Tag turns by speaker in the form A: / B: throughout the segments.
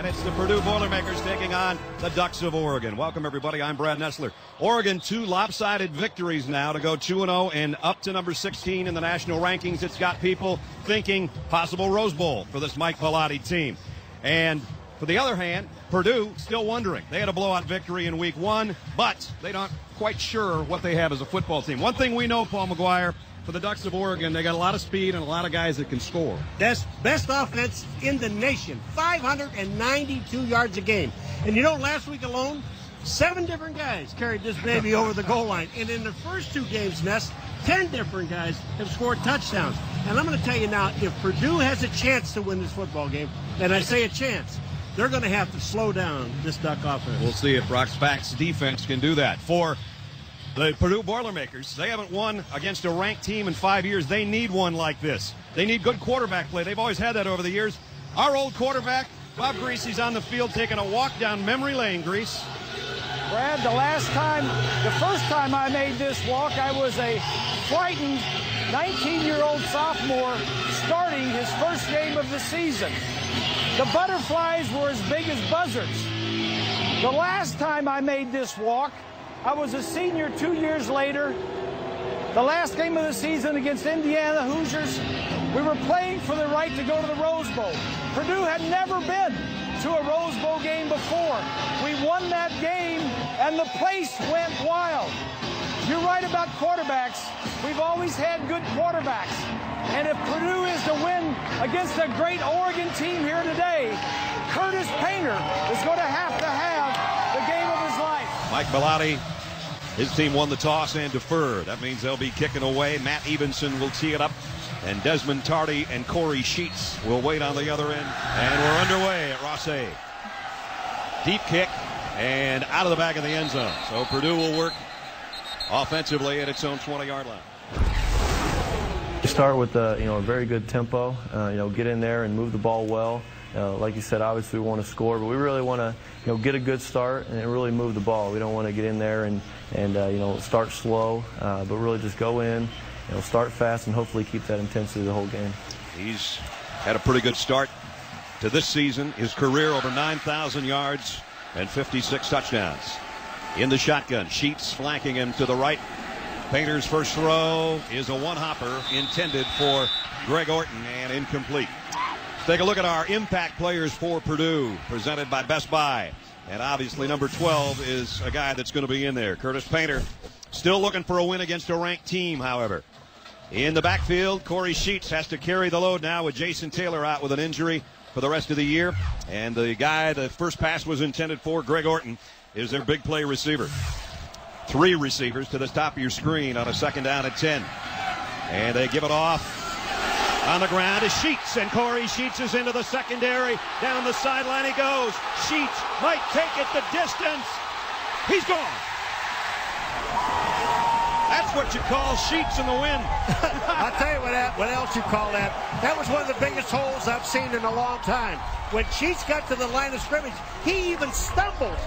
A: and it's the Purdue Boilermakers taking on the Ducks of Oregon. Welcome, everybody. I'm Brad Nessler. Oregon, 2 lopsided victories now to go 2-0 and up to number 16 in the national rankings. It's got people thinking possible Rose Bowl for this Mike Bellotti team. And for the other hand, Purdue still wondering. They had a blowout victory in week 1, but they're not quite sure what they have as a football team. One thing we know, Paul McGuire, for the Ducks of Oregon, they got a lot of speed and a lot of guys that can score.
B: Best offense in the nation, 592 yards a game. And you know, last week alone, 7 different guys carried this baby over the goal line. And in the first 2 games, Ness, 10 different guys have scored touchdowns. And I'm going to tell you now, if Purdue has a chance to win this football game, and I say a chance, they're going to have to slow down this Duck offense.
A: We'll see if Brock Spack's defense can do that. For the Purdue Boilermakers, they haven't won against a ranked team in 5 years. They need one like this. They need good quarterback play. They've always had that over the years. Our old quarterback, Bob Greasy's on the field taking a walk down memory lane, Grease.
C: Brad, the first time I made this walk, I was a frightened 19-year-old sophomore starting his first game of the season. The butterflies were as big as buzzards. The last time I made this walk, I was a senior 2 years later. The last game of the season against Indiana Hoosiers, we were playing for the right to go to the Rose Bowl. Purdue had never been to a Rose Bowl game before. We won that game, and the place went wild. You're right about quarterbacks. We've always had good quarterbacks. And if Purdue is to win against a great Oregon team here today, Curtis Painter is going to have the game of his life.
A: Mike Bellotti, his team won the toss and deferred. That means they'll be kicking away. Matt Evenson will tee it up. And Desmond Tardy and Corey Sheets will wait on the other end. And we're underway at Rosse. Deep kick and out of the back of the end zone. So Purdue will work offensively at its own 20-yard line.
D: Start with a very good tempo. Get in there and move the ball well. Like you said, obviously we want to score, but we really want to get a good start and really move the ball. We don't want to get in there and start slow, but really just go in, start fast and hopefully keep that intensity the whole game.
A: He's had a pretty good start to this season. His career over 9,000 yards and 56 touchdowns. In the shotgun, Sheets flanking him to the right. Painter's first throw is a one-hopper intended for Greg Orton and incomplete. Let's take a look at our impact players for Purdue, presented by Best Buy. And obviously number 12 is a guy that's going to be in there. Curtis Painter still looking for a win against a ranked team, however. In the backfield, Corey Sheets has to carry the load now with Jason Taylor out with an injury for the rest of the year. And the guy the first pass was intended for, Greg Orton, is their big play receiver. 3 receivers to the top of your screen on a 2nd down and 10. And they give it off on the ground to Sheets, and Corey Sheets is into the secondary. Down the sideline he goes. Sheets might take it the distance. He's gone. That's what you call Sheets in the wind.
B: I'll tell you what else you call that. That was one of the biggest holes I've seen in a long time. When Sheets got to the line of scrimmage, he even stumbles.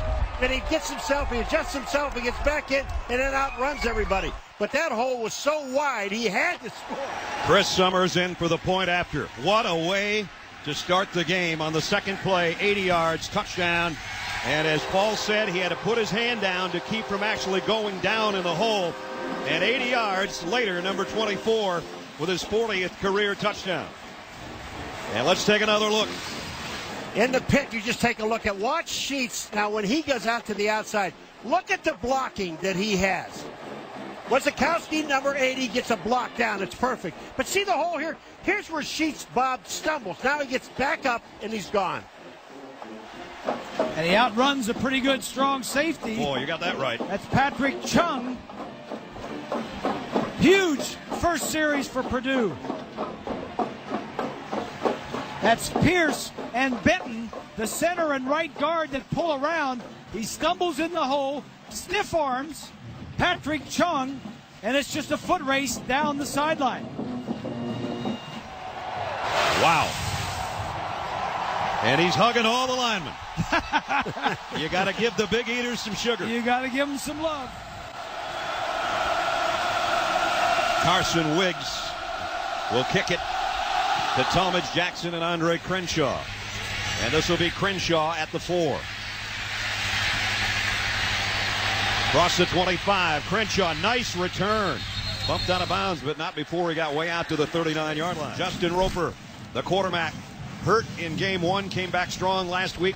B: And he gets himself, he adjusts himself, he gets back in, and then outruns everybody. But that hole was so wide, he had to score.
A: Chris Summers in for the point after. What a way to start the game on the second play. 80 yards, touchdown. And as Paul said, he had to put his hand down to keep from actually going down in the hole. And 80 yards later, number 24 with his 40th career touchdown. And let's take another look.
B: In the pit, you just take a look at, watch Sheets. Now, when he goes out to the outside, look at the blocking that he has. Wazikowski, number 80, gets a block down. It's perfect. But see the hole here? Here's where Sheets, Bob, stumbles. Now he gets back up, and he's gone.
C: And he outruns a pretty good, strong safety.
A: Boy, you got that right.
C: That's Patrick Chung. Huge first series for Purdue. That's Pierce and Benton, the center and right guard that pull around. He stumbles in the hole, stiff arms Patrick Chung, and it's just a foot race down the sideline.
A: Wow. And he's hugging all the linemen. You got to give the big eaters some sugar.
C: You got to give them some love.
A: Carson Wiggs will kick it to Talmadge Jackson and Andre Crenshaw. And this will be Crenshaw at the 4. Across the 25, Crenshaw, nice return. Bumped out of bounds, but not before he got way out to the 39-yard line. Justin Roper, the quarterback, hurt in game 1, came back strong last week.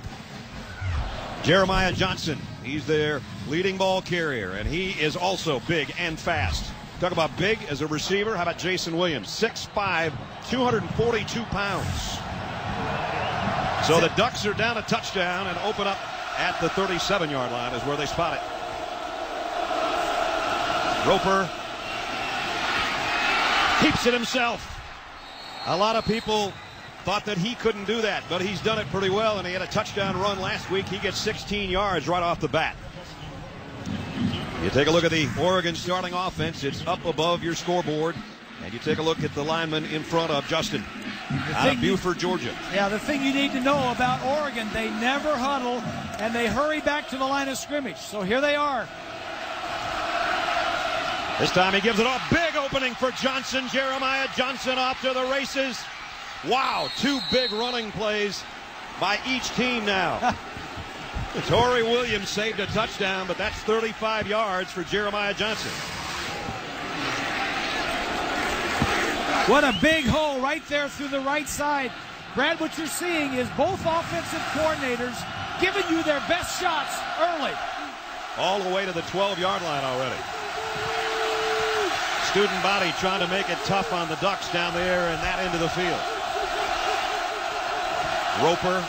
A: Jeremiah Johnson, he's their leading ball carrier, and he is also big and fast. Talk about big as a receiver. How about Jason Williams? 6'5", 242 pounds. So the Ducks are down a touchdown and open up at the 37-yard line is where they spot it. Roper keeps it himself. A lot of people thought that he couldn't do that, but he's done it pretty well, and he had a touchdown run last week. He gets 16 yards right off the bat. You take a look at the Oregon starting offense. It's up above your scoreboard. And you take a look at the lineman in front of Justin out of Beaufort, Georgia.
C: Yeah, the thing you need to know about Oregon, they never huddle, and they hurry back to the line of scrimmage. So here they are.
A: This time he gives it a big opening for Johnson. Jeremiah Johnson off to the races. Wow, 2 big running plays by each team now. Torrey Williams saved a touchdown, but that's 35 yards for Jeremiah Johnson.
C: What a big hole right there through the right side. Brad, what you're seeing is both offensive coordinators giving you their best shots early.
A: All the way to the 12-yard line already. Student body trying to make it tough on the Ducks down there in that end of the field. Roper,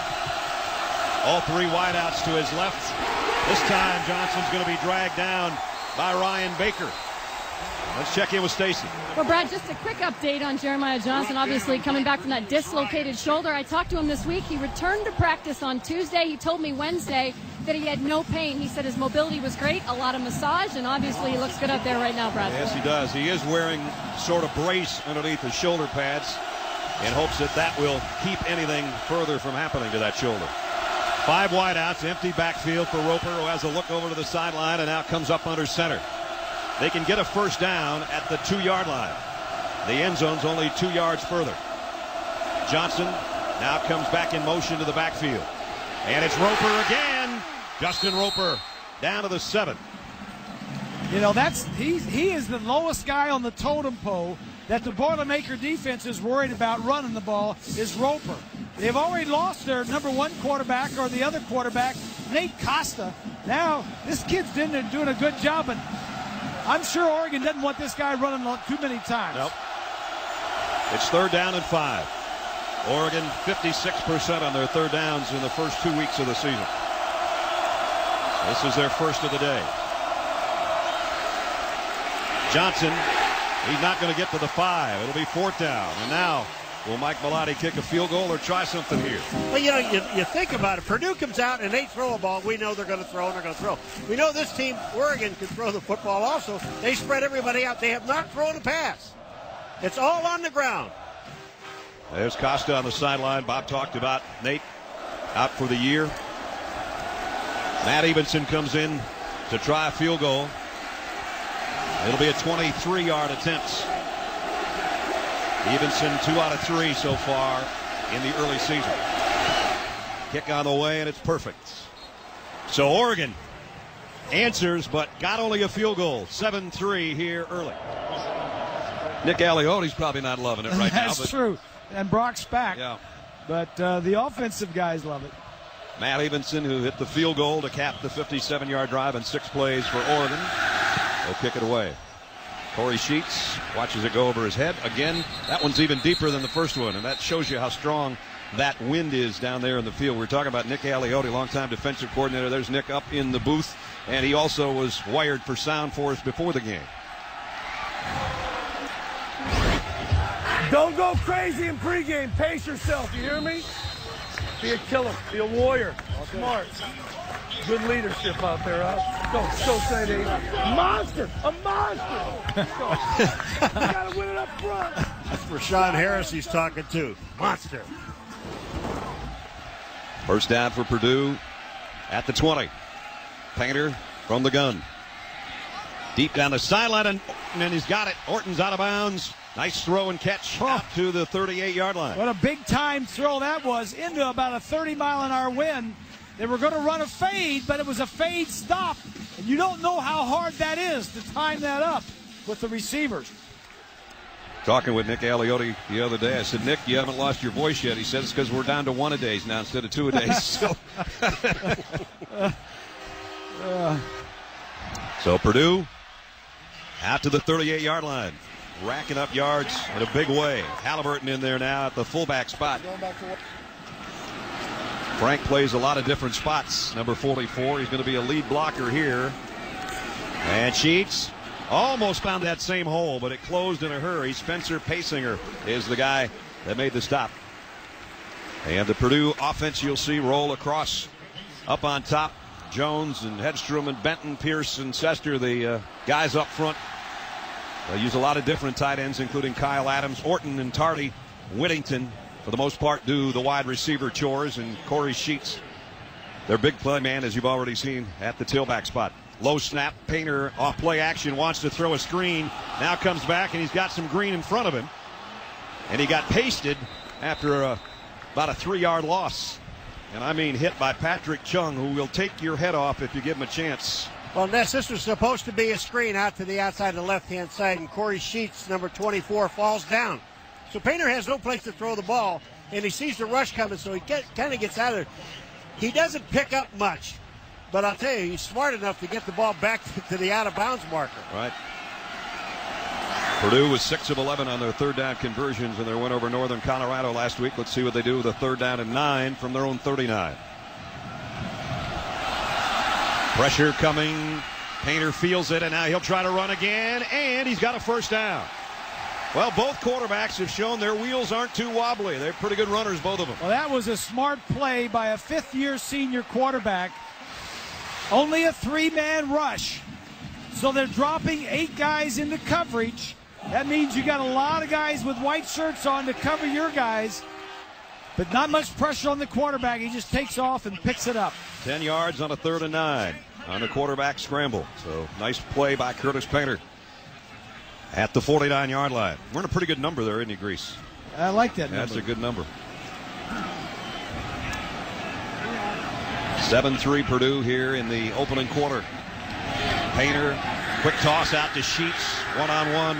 A: all 3 wideouts to his left. This time Johnson's going to be dragged down by Ryan Baker. Let's check in with Stacy.
E: Well, Brad, just a quick update on Jeremiah Johnson, obviously coming back from that dislocated shoulder. I talked to him this week. He returned to practice on Tuesday. He told me Wednesday that he had no pain. He said his mobility was great, a lot of massage, and obviously he looks good out there right now, Brad.
A: Yes, he does. He is wearing sort of brace underneath his shoulder pads in hopes that that will keep anything further from happening to that shoulder. 5 wideouts, empty backfield for Roper, who has a look over to the sideline and now comes up under center. They can get a first down at the 2-yard line. The end zone's only 2 yards further. Johnson now comes back in motion to the backfield. And it's Roper again. Justin Roper down to the 7.
C: You know, he is the lowest guy on the totem pole that the Boilermaker defense is worried about running the ball is Roper. They've already lost their number 1 quarterback or the other quarterback, Nate Costa. Now, this kid's doing a good job, and I'm sure Oregon doesn't want this guy running too many times.
A: Nope. It's 3rd down and 5. Oregon 56% on their 3rd downs in the first 2 weeks of the season. This is their first of the day. Johnson, he's not going to get to the 5. It'll be 4th down. And now, will Mike Bellotti kick a field goal or try something here?
B: Well, you know, you think about it. Purdue comes out and they throw a ball. We know they're going to throw and they're going to throw. We know this team, Oregon, can throw the football also. They spread everybody out. They have not thrown a pass. It's all on the ground.
A: There's Costa on the sideline. Bob talked about Nate out for the year. Matt Evenson comes in to try a field goal. It'll be a 23-yard attempt. Evenson 2 out of 3 so far in the early season. Kick on the way, and it's perfect. So Oregon answers, but got only a field goal. 7-3 here early. Nick Alioti's probably not loving it right now.
C: That's true. And Brock's back.
A: Yeah.
C: But the offensive guys love it.
A: Matt Evenson, who hit the field goal to cap the 57-yard drive in 6 plays for Oregon, will kick it away. Corey Sheets watches it go over his head. Again, that one's even deeper than the first one, and that shows you how strong that wind is down there in the field. We're talking about Nick Aliotti, longtime defensive coordinator. There's Nick up in the booth, and he also was wired for sound for us before the game.
F: Don't go crazy in pregame. Pace yourself, you hear me? Be a killer, be a warrior, smart. Good leadership out there, huh? Go say they monster, a monster. You gotta win it up front.
B: That's Rashawn Harris he's talking to. Monster.
A: First down for Purdue at the 20. Painter from the gun. Deep down the sideline, and he's got it. Orton's out of bounds. Nice throw and catch out to the 38-yard line.
C: What a big-time throw that was into about a 30-mile-an-hour wind. They were going to run a fade, but it was a fade stop. And you don't know how hard that is to time that up with the receivers.
A: Talking with Nick Aliotti the other day, I said, Nick, you haven't lost your voice yet. He said it's because we're down to 1-a-days now instead of 2-a-days. So Purdue out to the 38-yard line, racking up yards in a big way. Halliburton in there now at the fullback spot. Frank plays a lot of different spots. Number 44, he's going to be a lead blocker here. And Sheets almost found that same hole, but it closed in a hurry. Spencer Pasinger is the guy that made the stop. And the Purdue offense, you'll see, roll across up on top. Jones and Hedstrom and Benton, Pierce and Sester, the guys up front. They'll use a lot of different tight ends, including Kyle Adams, Orton and Tardy. Whittington, for the most part, do the wide receiver chores, and Corey Sheets, their big play man, as you've already seen, at the tailback spot. Low snap, Painter off play action, wants to throw a screen, now comes back, and he's got some green in front of him. And he got pasted after about a 3-yard loss. And I mean hit by Patrick Chung, who will take your head off if you give him a chance.
B: Well, Ness, this was supposed to be a screen out to the outside of the left-hand side, and Corey Sheets, number 24, falls down. So Painter has no place to throw the ball, and he sees the rush coming, so he kind of gets out of there. He doesn't pick up much, but I'll tell you, he's smart enough to get the ball back to the out-of-bounds marker.
A: Right. Purdue was 6 of 11 on their third down conversions in their win over Northern Colorado last week. Let's see what they do with a third down and 9 from their own 39. Pressure coming. Painter feels it, and now he'll try to run again, and he's got a first down. Well, both quarterbacks have shown their wheels aren't too wobbly. They're pretty good runners, both of them.
C: Well, that was a smart play by a fifth-year senior quarterback. Only a 3-man rush. So they're dropping 8 guys into coverage. That means you got a lot of guys with white shirts on to cover your guys, but not much pressure on the quarterback. He just takes off and picks it up.
A: 10 yards on a 3rd and 9 on a quarterback scramble. So nice play by Curtis Painter at the 49-yard line. We're in a pretty good number there, isn't he, Grease?
C: I like that number.
A: That's a good number. 7-3 Purdue here in the opening quarter. Painter, quick toss out to Sheets, one-on-one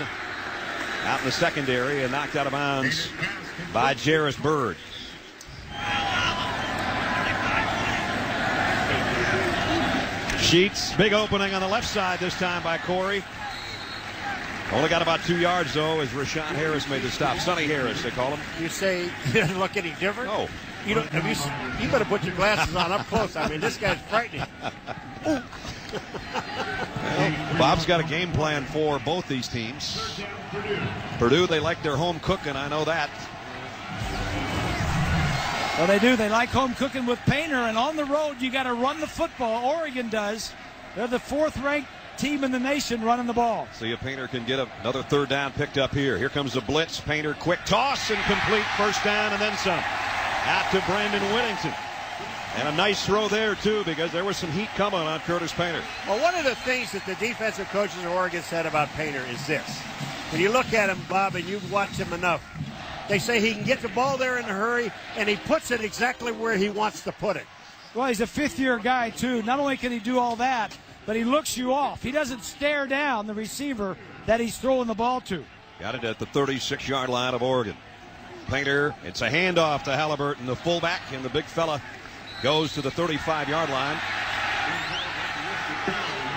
A: out in the secondary, and knocked out of bounds by Jarris Bird. Sheets, big opening on the left side this time by Corey. Only got about 2 yards, though, as Rashawn Harris made the stop. Sonny Harris, they call him.
B: You say he doesn't look any different?
A: No.
B: You better put your glasses on up close. I mean, this guy's frightening.
A: Well, Bob's got a game plan for both these teams. Purdue, they like their home cooking, I know that.
C: Well, they do. They like home cooking with Painter, and on the road, you got to run the football. Oregon does. They're the 4th-ranked team in the nation running the ball.
A: See if Painter can get another third down picked up here. Here comes the blitz. Painter, quick toss and complete, first down and then some. Out to Brandon Whittington. And a nice throw there, too, because there was some heat coming on Curtis Painter.
B: Well, one of the things that the defensive coaches in Oregon said about Painter is this. When you look at him, Bob, and you've watched him enough, they say he can get the ball there in a hurry, and he puts it exactly where he wants to put it.
C: Well, he's a 5th-year guy, too. Not only can he do all that, but he looks you off. He doesn't stare down the receiver that he's throwing the ball to.
A: Got it at the 36-yard line of Oregon. Painter, it's a handoff to Halliburton, the fullback, and the big fella goes to the 35-yard line.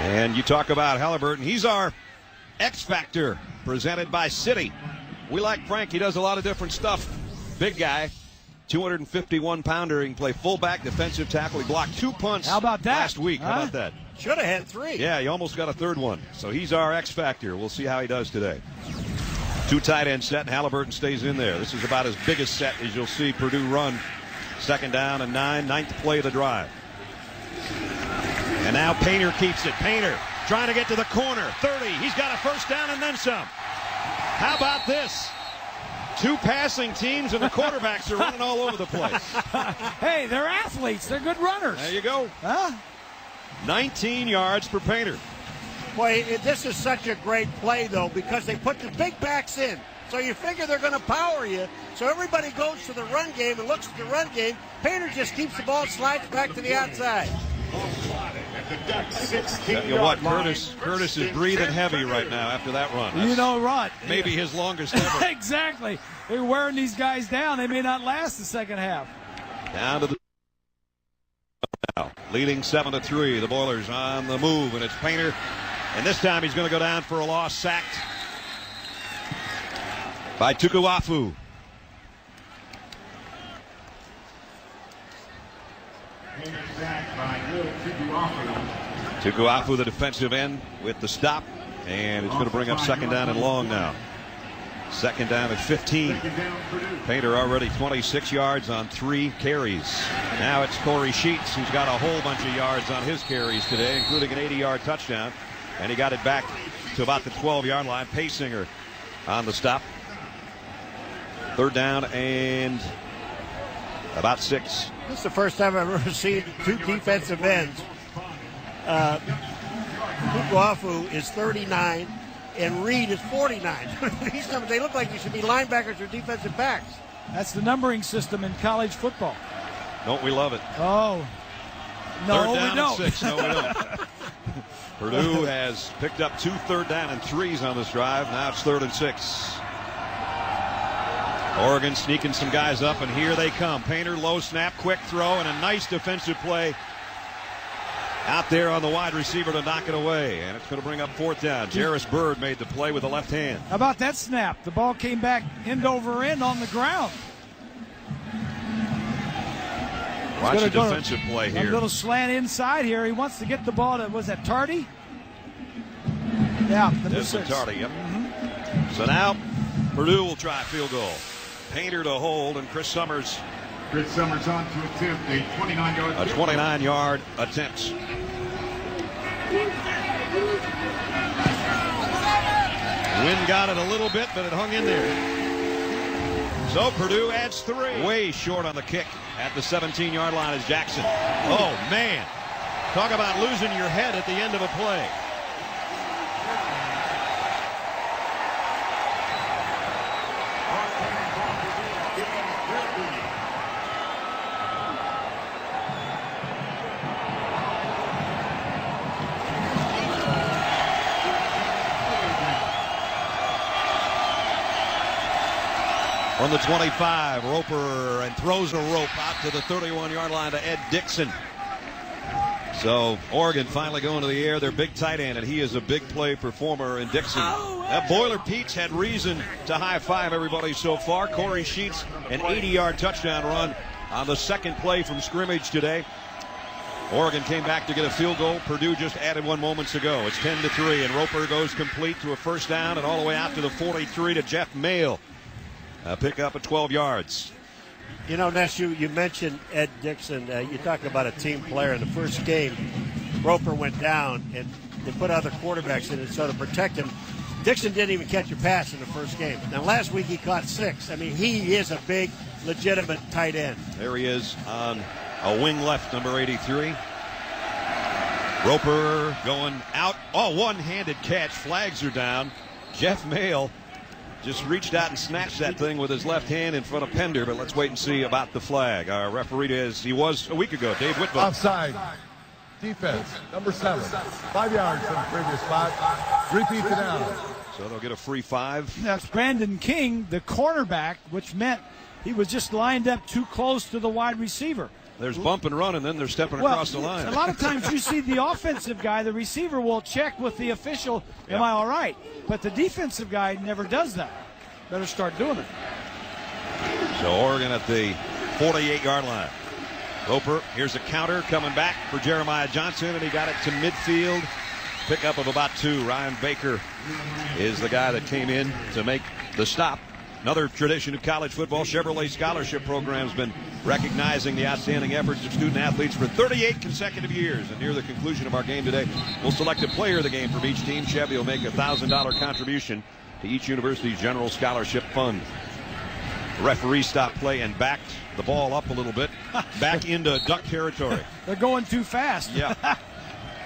A: And you talk about Halliburton. He's our X Factor, presented by Citi. We like Frank. He does a lot of different stuff. Big guy, 251-pounder. He can play fullback, defensive tackle. He blocked 2 punts.
C: How about that?
A: Last week. How about that?
B: Should have had 3.
A: Yeah, he almost got a 3rd one. So he's our X Factor. We'll see how he does today. 2 tight end set, and Halliburton stays in there. This is about as big a set as you'll see Purdue run. 2nd down and 9, 9th play of the drive. And now Painter keeps it. Painter trying to get to the corner. 30. He's got a first down and then some. How about this? 2 passing teams and the quarterbacks are running all over the place.
C: Hey, they're athletes. They're good runners.
A: There you go.
C: Huh?
A: 19 yards for Painter.
B: Boy, this is such a great play, though, because they put the big backs in. So you figure they're going to power you. So everybody goes to the run game and looks at the run game. Painter just keeps the ball, slides back to the outside.
A: You know what? Curtis is breathing heavy right now after that run.
C: You know, Rod.
A: Maybe his longest ever.
C: Exactly. They're wearing these guys down. They may not last the second half.
A: Down to the now, leading 7-3. The Boilers on the move, and it's Painter. And this time he's going to go down for a loss, sacked by Tukuafu. Tukuafu, the defensive end, with the stop, and it's going to bring up second down and long now. Second down at 15. Painter already 26 yards on 3 carries. Now it's Corey Sheets, who's got a whole bunch of yards on his carries today, including an 80-yard touchdown. And he got it back to about the 12-yard line. Paysinger on the stop. Third down and about 6.
B: This is the first time I've ever seen 2 defensive ends. Tukuafu is 39. And Reed is 49. These numbers, they look like they should be linebackers or defensive backs.
C: That's the numbering system in college football.
A: Don't we love it?
C: Oh, no,
A: we don't. 6. No, we don't. Purdue has picked up 2 third down and 3s on this drive. Now it's 3rd and 6. Oregon sneaking some guys up, and here they come. Painter, low snap, quick throw, and a nice defensive play out there on the wide receiver to knock it away. And it's going to bring up 4th down. Jarris Bird made the play with the left hand.
C: How about that snap? The ball came back end over end on the ground.
A: Watch the defensive play here.
C: A little slant inside here. He wants to get the ball to, was that Tardy? Yeah,
A: This is Tardy, yep. So now Purdue will try a field goal. Painter to hold, and Chris Summers
G: on to attempt a 29-yard.
A: A 29-yard attempt. Wind got it a little bit, but it hung in there. So Purdue adds 3. Way short on the kick at the 17-yard line is Jackson. Oh, man. Talk about losing your head at the end of a play. From the 25, Roper, and throws a rope out to the 31-yard line to Ed Dixon. So Oregon finally going to the air. Their big tight end, and he is a big play performer in Dixon. That Boiler Pete's had reason to high-five everybody so far. Corey Sheets, an 80-yard touchdown run on the second play from scrimmage today. Oregon came back to get a field goal. Purdue just added 1 moments ago. It's 10-3, and Roper goes complete to a first down and all the way out to the 43 to Jeff Mayle. Pick up at 12 yards.
B: You know, Ness, you mentioned Ed Dixon. You talk about a team player. In the first game, Roper went down, and they put other quarterbacks in it so to protect him. Dixon didn't even catch a pass in the first game. Now, last week he caught 6. I mean, he is a big, legitimate tight end.
A: There he is on a wing left, number 83. Roper going out. Oh, one-handed catch. Flags are down. Jeff Mayle just reached out and snatched that thing with his left hand in front of Pender, but let's wait and see about the flag. Our referee is, he was a week ago, Dave Whitman.
H: Offside. Defense, number 7. 5 yards from the previous spot. Repeat the down.
A: So they'll get a free 5.
C: That's Brandon King, the cornerback, which meant he was just lined up too close to the wide receiver.
A: There's bump and run, and then they're stepping across the line.
C: A lot of times you see the offensive guy, the receiver will check with the official, am I all right? But the defensive guy never does that. Better start doing it.
A: So Oregon at the 48-yard line. Roper, here's a counter coming back for Jeremiah Johnson, and he got it to midfield. Pickup of about 2. Ryan Baker is the guy that came in to make the stop. Another tradition of college football, Chevrolet Scholarship Program has been recognizing the outstanding efforts of student athletes for 38 consecutive years. And near the conclusion of our game today, we'll select a player of the game from each team. Chevy will make a $1,000 contribution to each university's general scholarship fund. The referee stopped play and backed the ball up a little bit, back into Duck territory.
C: They're going too fast.
A: Yeah.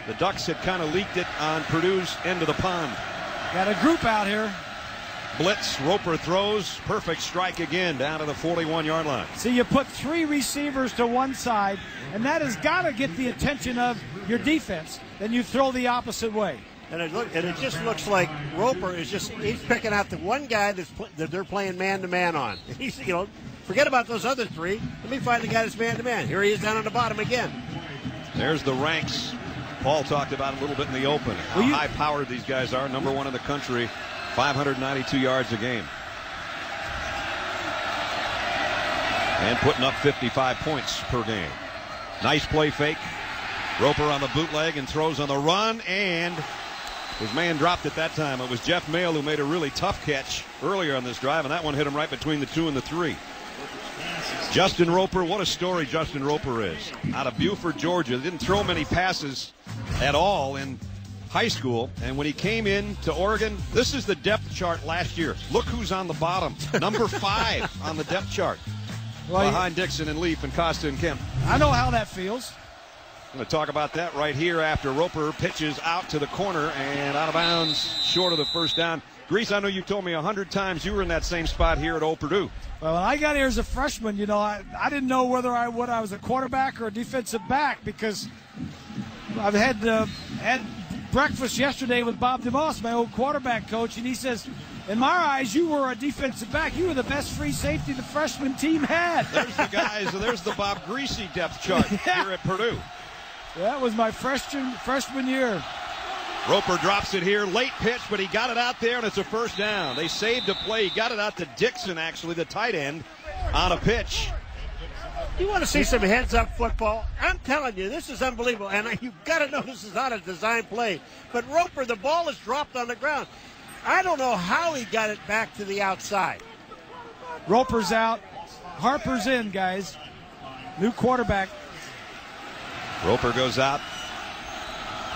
A: The Ducks had kind of leaked it on Purdue's end of the pond.
C: Got a group out here.
A: blitz. Roper throws. Perfect strike again down to the 41-yard line.
C: See, you put 3 receivers to one side, and that has got to get the attention of your defense. Then you throw the opposite way.
B: And it just looks like Roper he's picking out the one guy that they're playing man-to-man on. He's, forget about those other 3. Let me find the guy that's man-to-man. Here he is down on the bottom again.
A: There's the ranks. Paul talked about it a little bit in the open. How high-powered these guys are. Number 1 in the country, 592 yards a game. And putting up 55 points per game. Nice play fake. Roper on the bootleg and throws on the run, and his man dropped it that time. It was Jeff Mayle who made a really tough catch earlier on this drive, and that one hit him right between the 2 and the 3. Justin Roper, what a story Justin Roper is. Out of Buford, Georgia. Didn't throw many passes at all in high school, and when he came in to Oregon, this is the depth chart last year. Look who's on the bottom. Number 5 on the depth chart. Behind Dixon and Leaf and Costa and Kemp.
C: I know how that feels.
A: I'm going to talk about that right here after Roper pitches out to the corner and out of bounds, short of the first down. Grease, I know you told me 100 times you were in that same spot here at Old Purdue.
C: Well, when I got here as a freshman, I didn't know whether I was a quarterback or a defensive back, because I've had breakfast yesterday with Bob DeMoss, my old quarterback coach, and he says, in my eyes, you were a defensive back. You were the best free safety the freshman team had.
A: There's the guys. There's the Bob Greasy depth chart here at Purdue.
C: That was my freshman year.
A: Roper drops it here. Late pitch, but he got it out there, and it's a first down. They saved a play. He got it out to Dixon, actually, the tight end, on a pitch.
B: You want to see some heads-up football? I'm telling you, this is unbelievable. And you've got to know this is not a design play. But Roper, the ball is dropped on the ground. I don't know how he got it back to the outside.
C: Roper's out. Harper's in, guys. New quarterback.
A: Roper goes out.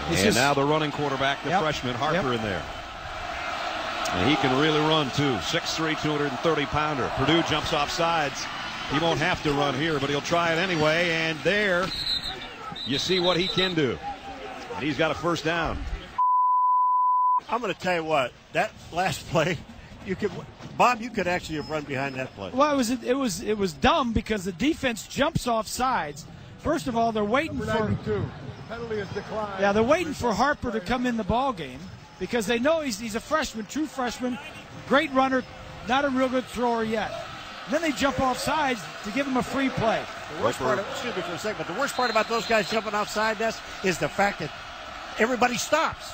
A: And now the running quarterback, the freshman, Harper in there. And he can really run, too. 6'3", 230-pounder. Purdue jumps off sides. He won't have to run here, but he'll try it anyway. And there, you see what he can do. And he's got a first down.
B: I'm going to tell you what, that last play, Bob, you could actually have run behind that play.
C: Well, it was dumb because the defense jumps off sides. First of all, they're waiting for
H: penalty is declined.
C: Yeah, they're waiting for Harper to come in the ball game because they know he's a freshman, true freshman, great runner, not a real good thrower yet. And then they jump off sides to give him a free play.
B: The worst part, excuse me for a second, but the worst part about those guys jumping outside this is the fact that everybody stops.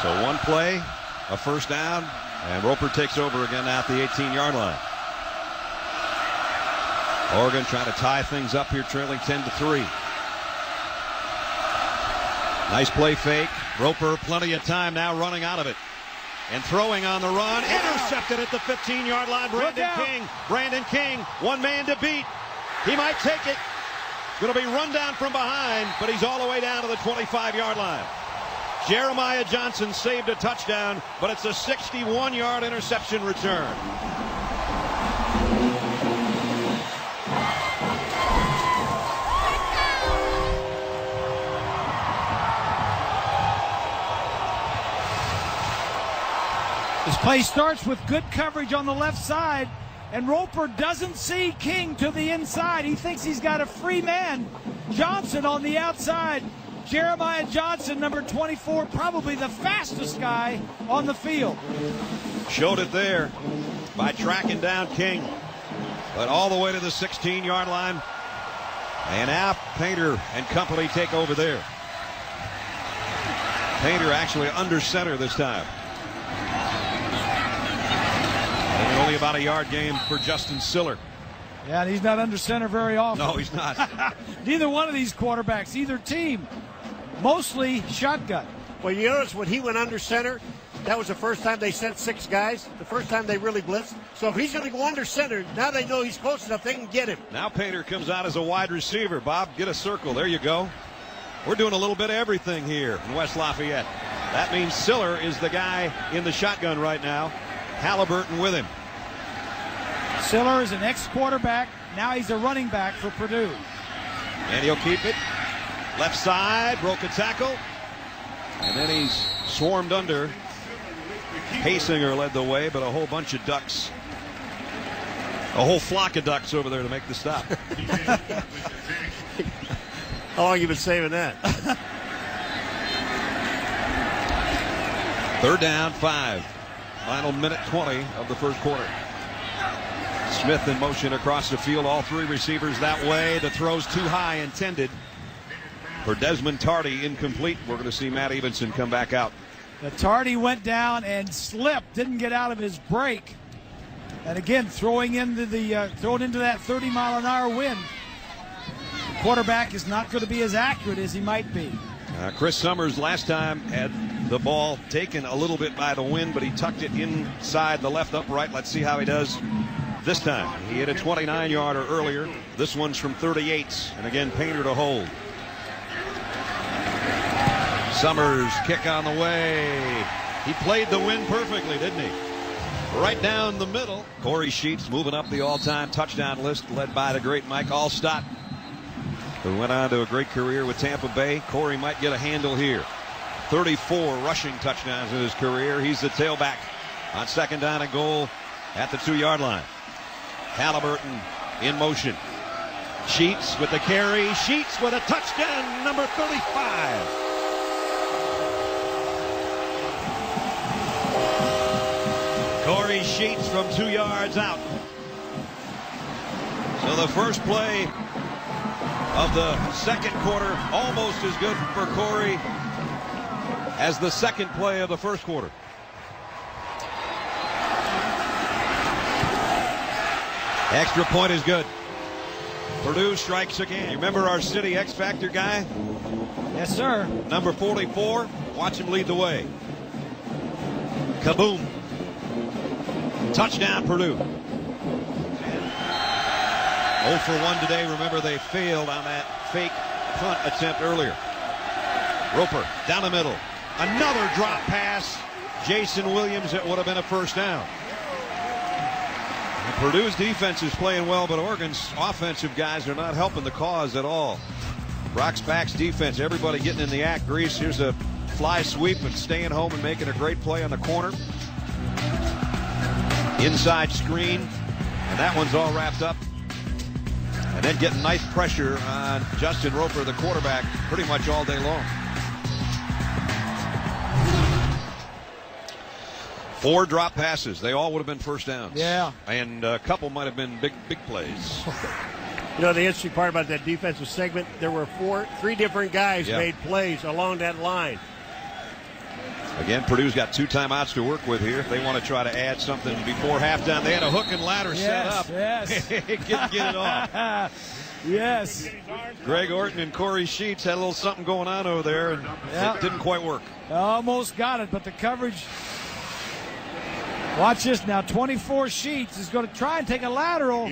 A: So one play, a first down, and Roper takes over again at the 18-yard line. Oregon trying to tie things up here, trailing 10-3. Nice play fake. Roper, plenty of time now running out of it. And throwing on the run. Intercepted at the 15-yard line. Brandon King, one man to beat. He might take it. Going to be run down from behind, but he's all the way down to the 25-yard line. Jeremiah Johnson saved a touchdown, but it's a 61-yard interception return.
C: This play starts with good coverage on the left side, and Roper doesn't see King to the inside. He thinks he's got a free man. Johnson on the outside. Jeremiah Johnson, number 24, probably the fastest guy on the field.
A: Showed it there by tracking down King, but all the way to the 16-yard line. And now Painter and company take over there. Painter actually under center this time. And only about a yard gain for Justin Siller.
C: Yeah, and he's not under center very often.
A: No, he's not.
C: Neither one of these quarterbacks, either team, mostly shotgun.
B: Well, you notice when he went under center, that was the first time they sent 6 guys, the first time they really blitzed. So if he's going to go under center, now they know he's close enough, they can get him.
A: Now Painter comes out as a wide receiver. Bob, get a circle. There you go. We're doing a little bit of everything here in West Lafayette. That means Siller is the guy in the shotgun right now. Halliburton with him.
C: Siller is an ex-quarterback. Now he's a running back for Purdue.
A: And he'll keep it. Left side, broke a tackle. And then he's swarmed under Haysinger led the way, but a whole bunch of ducks, a whole flock of ducks over there to make the stop.
B: How long have you been saving that?
A: 3rd down, 5. Final minute 20 of the first quarter. Smith in motion across the field. All 3 receivers that way. The throw's too high, intended for Desmond Tardy, incomplete. We're going to see Matt Evenson come back out.
C: The Tardy went down and slipped, didn't get out of his break. And again, throwing into that 30-mile-an-hour wind. The quarterback is not going to be as accurate as he might be.
A: Chris Summers last time had the ball taken a little bit by the wind, but he tucked it inside the left upright. Let's see how he does this time. He hit a 29-yarder earlier. This one's from 38, and again, Painter to hold. Summers, kick on the way. He played the wind perfectly, didn't he? Right down the middle. Corey Sheets moving up the all-time touchdown list, led by the great Mike Allstott, who went on to a great career with Tampa Bay. Corey might get a handle here. 34 rushing touchdowns in his career. He's the tailback on 2nd down and goal at the 2-yard line. Halliburton in motion. Sheets with the carry. Sheets with a touchdown, number 35. Corey Sheets from 2 yards out. So the first play of the second quarter, almost as good for Corey as the second play of the first quarter. Extra point is good. Purdue strikes again. You remember our City X Factor guy?
C: Yes, sir.
A: Number 44. Watch him lead the way. Kaboom. Touchdown, Purdue. 0 for 1 today. Remember, they failed on that fake punt attempt earlier. Roper down the middle. Another drop pass. Jason Williams, it would have been a first down. And Purdue's defense is playing well, but Oregon's offensive guys are not helping the cause at all. Brock Spack's defense, everybody getting in the act. Grease, here's a fly sweep and staying home and making a great play on the corner. Inside screen, and that one's all wrapped up. And then getting nice pressure on Justin Roper, the quarterback, pretty much all day long. 4 drop passes. They all would have been first downs.
C: Yeah.
A: And a couple might have been big plays.
B: You know, the interesting part about that defensive segment, there were 3 different guys made plays along that line.
A: Again, Purdue's got 2 timeouts to work with here. If they want to try to add something before halftime, they had a hook and ladder set up.
C: Yes.
A: Get it off.
C: Yes.
A: Greg Orton and Corey Sheets had a little something going on over there, and it didn't quite work.
C: Almost got it, but the coverage. Watch this now. 24 Sheets is going to try and take a lateral.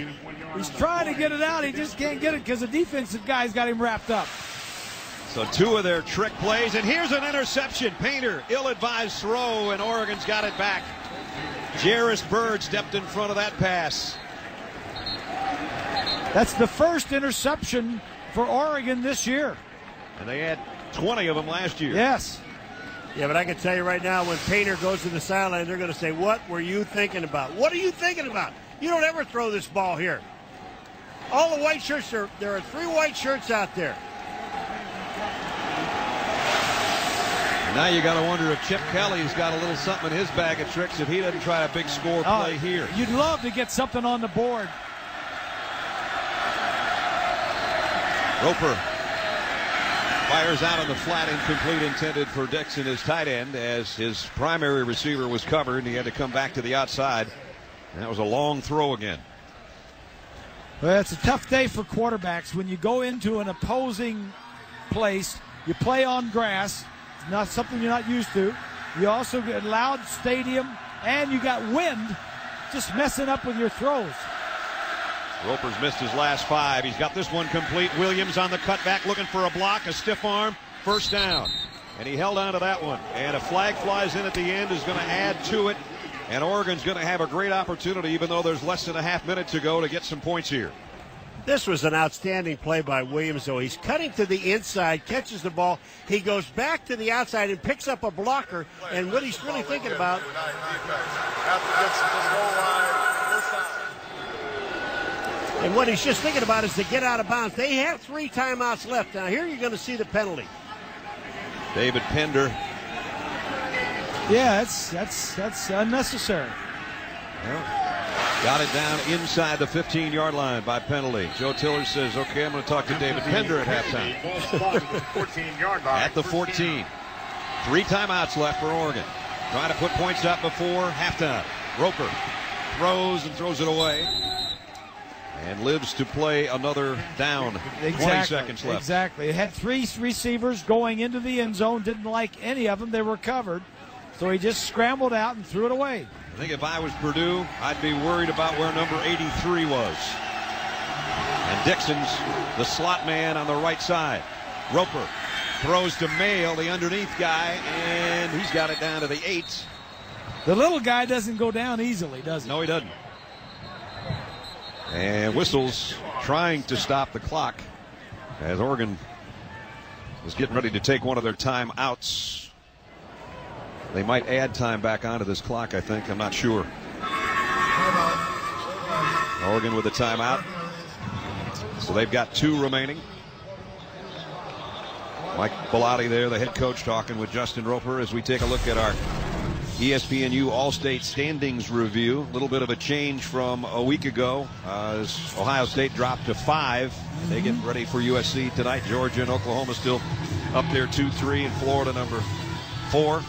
C: He's trying to get it out. He just can't get it because the defensive guy's got him wrapped up.
A: So 2 of their trick plays, and here's an interception. Painter, ill-advised throw, and Oregon's got it back. Jarris Bird stepped in front of that pass.
C: That's the first interception for Oregon this year.
A: And they had 20 of them last year.
C: Yes.
B: Yeah, but I can tell you right now, when Painter goes to the sideline, they're going to say, what were you thinking about? What are you thinking about? You don't ever throw this ball here. All the white shirts, there are 3 white shirts out there.
A: Now you got to wonder if Chip Kelly's got a little something in his bag of tricks if he doesn't try a big score play here.
C: You'd love to get something on the board.
A: Roper fires out on the flat, incomplete, intended for Dixon, his tight end, as his primary receiver was covered, and he had to come back to the outside. And that was a long throw again.
C: Well, it's a tough day for quarterbacks when you go into an opposing place. You play on grass. It's not something you're not used to. You also get a loud stadium, and you got wind just messing up with your throws.
A: Roper's missed his last 5. He's got this one complete. Williams on the cutback looking for a block, a stiff arm, first down. And he held on to that one. And a flag flies in at the end, is going to add to it. And Oregon's going to have a great opportunity, even though there's less than a half minute to go, to get some points here.
B: This was an outstanding play by Williams, though. He's cutting to the inside, catches the ball. He goes back to the outside and picks up a blocker. And what he's really thinking about. And what he's just thinking about is to get out of bounds. They have 3 timeouts left. Now, here you're going to see the penalty.
A: David Pender.
C: Yeah, that's unnecessary.
A: Well, got it down inside the 15-yard line by penalty. Joe Tiller says, okay, I'm going to talk to David Pender at halftime. At the 14. 3 timeouts left for Oregon. Trying to put points up before halftime. Roper throws and throws it away. And lives to play another down. 20 seconds left.
C: Exactly. It had 3 receivers going into the end zone. Didn't like any of them. They were covered. So he just scrambled out and threw it away.
A: I think if I was Purdue, I'd be worried about where number 83 was. And Dixon's the slot man on the right side. Roper throws to Mail, the underneath guy, and he's got it down to the 8.
C: The little guy doesn't go down easily, does he?
A: No, he doesn't. And whistles trying to stop the clock as Oregon is getting ready to take one of their timeouts. They might add time back onto this clock, I think. I'm not sure. Oregon with a timeout. So they've got 2 remaining. Mike Bellotti there, the head coach, talking with Justin Roper as we take a look at our ESPNU All-State Standings Review. A little bit of a change from a week ago as Ohio State dropped to 5. They get ready for USC tonight. Georgia and Oklahoma still up there 2-3, and Florida number 4.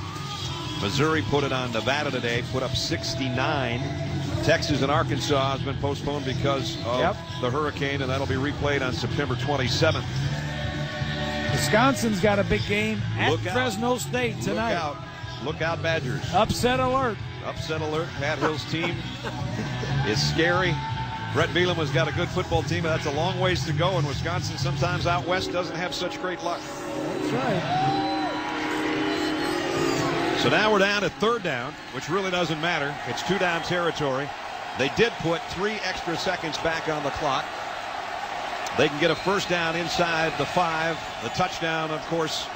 A: Missouri put it on Nevada today, put up 69. Texas and Arkansas has been postponed because of the hurricane, and that'll be replayed on September 27th.
C: Wisconsin's got a big game at Fresno State tonight.
A: Look out, Badgers.
C: Upset alert.
A: Upset alert. Pat Hill's team is scary. Brett Bielema has got a good football team, but that's a long ways to go, and Wisconsin sometimes out west doesn't have such great luck.
C: That's right.
A: So now we're down to 3rd down, which really doesn't matter. It's 2-down territory. They did put 3 extra seconds back on the clock. They can get a 1st down inside the 5. The touchdown, of course,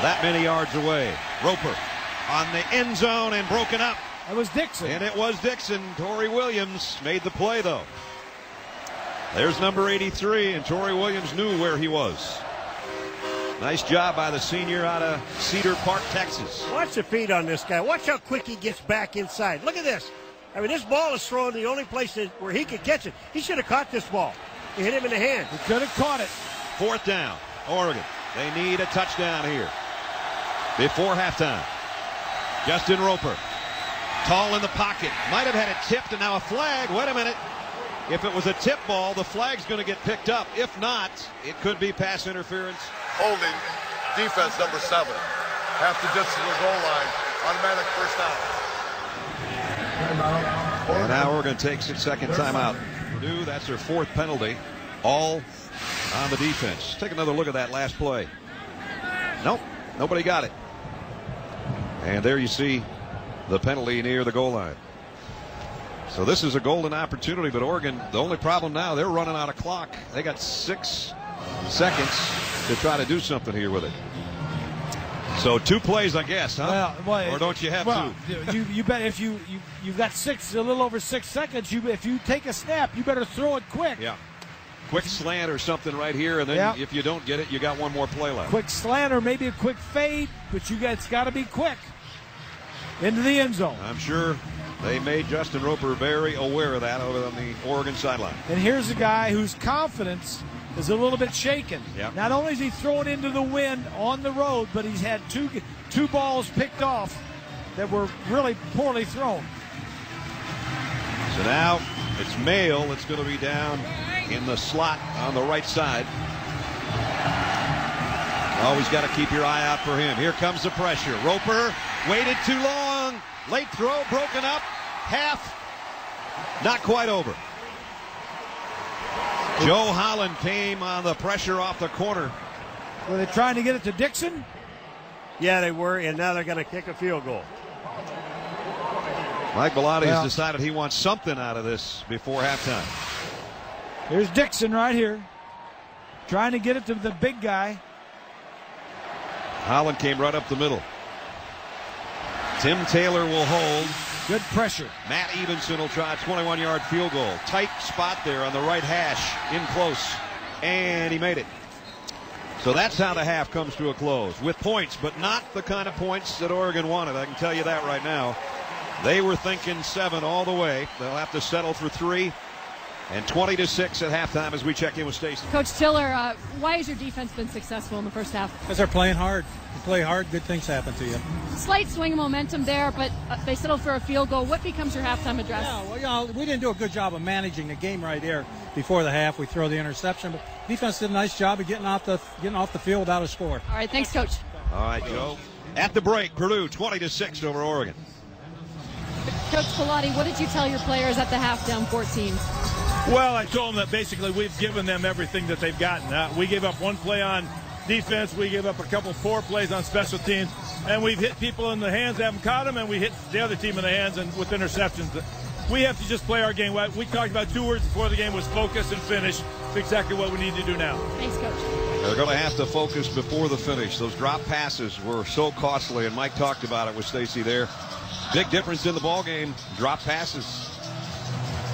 A: that many yards away. Roper on the end zone and broken up.
C: It was Dixon.
A: And it was Dixon. Torrey Williams made the play, though. There's number 83, and Torrey Williams knew where he was. Nice job by the senior out of Cedar Park, Texas.
B: Watch the feet on this guy. Watch how quick he gets back inside. Look at this. I mean, this ball is thrown the only place where he could catch it. He should have caught this ball. He hit him in the hand.
C: He could have caught it.
A: 4th down, Oregon. They need a touchdown here before halftime. Justin Roper, tall in the pocket. Might have had it tipped, and now a flag. Wait a minute. If it was a tip ball, the flag's going to get picked up. If not, it could be pass interference.
H: Holding defense number 7. Half the distance to the goal line. Automatic 1st down.
A: And now Oregon takes its 2nd timeout. Purdue, that's their 4th penalty. All on the defense. Take another look at that last play. Nope, nobody got it. And there you see the penalty near the goal line. So this is a golden opportunity, but Oregon, the only problem now, they're running out of clock. They got 6 seconds to try to do something here with it. So 2 plays, I guess, huh?
C: Well,
A: or don't you have to?
C: You bet if you've got a little over 6 seconds. If you take a snap, you better throw it quick.
A: Yeah. Quick slant or something right here, and then if you don't get it, you got 1 more play left.
C: Quick slant or maybe a quick fade, but it's got to be quick into the end zone.
A: I'm sure they made Justin Roper very aware of that over on the Oregon sideline.
C: And here's a guy whose confidence is a little bit shaken.
A: Yep.
C: Not only is he throwing into the wind on the road, but he's had two balls picked off that were really poorly thrown.
A: So now it's Mail that's going to be down in the slot on the right side. Always got to keep your eye out for him. Here comes the pressure. Roper waited too long. Late throw, broken up. Half, not quite over. Joe Holland came on the pressure off the corner.
C: Were they trying to get it to Dixon?
B: Yeah, they were, and now they're going to kick a field goal.
A: Mike Bellotti has decided he wants something out of this before halftime.
C: Here's Dixon right here, trying to get it to the big guy.
A: Holland came right up the middle. Tim Taylor will hold.
C: Good pressure.
A: Matt Evenson will try a 21-yard field goal. Tight spot there on the right hash, in close, and he made it. So that's how the half comes to a close, with points, but not the kind of points that Oregon wanted. I can tell you that right now. They were thinking 7 all the way. They'll have to settle for 3. And 20-6 at halftime as we check in with Stacy.
E: Coach Tiller, why has your defense been successful in the first half?
I: Because they're playing hard. You play hard, good things happen to you.
E: Slight swing of momentum there, but they settled for a field goal. What becomes your halftime address?
I: Yeah, well, you know, we didn't do a good job of managing the game right there before the half. We throw the interception, but defense did a nice job of getting off the field without a score.
E: All right, thanks, Coach.
A: All right, Joe. At the break, Purdue 20-6 over Oregon.
E: Coach Pilati, what did you tell your players at the half, down 14?
J: Well, I told them that basically we've given them everything that they've gotten. We gave up 1 play on defense. We gave up a couple poor plays on special teams. And we've hit people in the hands, haven't caught them, and we hit the other team in the hands and with interceptions. We have to just play our game. We talked about 2 words before the game was focus and finish. It's exactly what we need to do now.
E: Thanks, Coach.
A: They're going to have to focus before the finish. Those drop passes were so costly, and Mike talked about it with Stacy there. Big difference in the ball game, drop passes.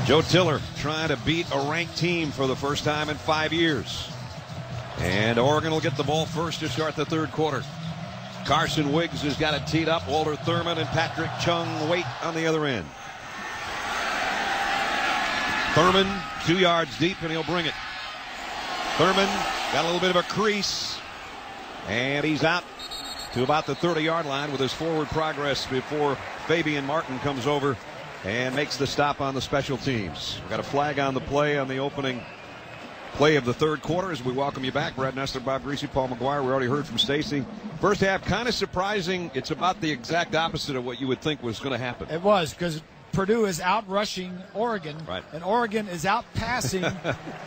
A: Joe Tiller trying to beat a ranked team for the first time in 5 years. And Oregon will get the ball first to start the third quarter. Carson Wiggs has got it teed up. Walter Thurman and Patrick Chung wait on the other end. Thurman 2 yards deep, and he'll bring it. Thurman got a little bit of a crease, and he's out to about the 30-yard line with his forward progress before Fabian Martin comes over and makes the stop on the special teams. We've got a flag on the play on the opening play of the third quarter as we welcome you back. Brad Nessler, Bob Greasy, Paul McGuire. We already heard from Stacy. First half, kind of surprising. It's about the exact opposite of what you would think was going to happen.
C: It was, because Purdue is out rushing Oregon,
A: right,
C: and Oregon is out passing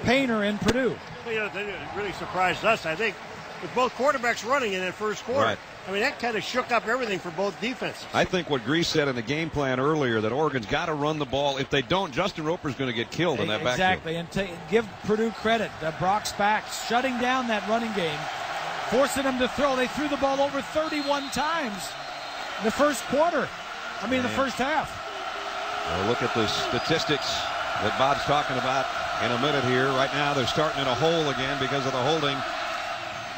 C: Painter and Purdue.
B: You know, they really surprised us, I think, with both quarterbacks running in that first quarter.
A: Right.
B: I mean, that kind of shook up everything for both defenses.
A: I think what Grease said in the game plan earlier, that Oregon's got to run the ball. If they don't, Justin Roper's going to get killed in that backfield.
C: Exactly, and give Purdue credit. Brock Spax shutting down that running game, forcing them to throw. They threw the ball over 31 times in the first quarter. The first half.
A: Well, look at the statistics that Bob's talking about in a minute here. Right now, they're starting in a hole again because of the holding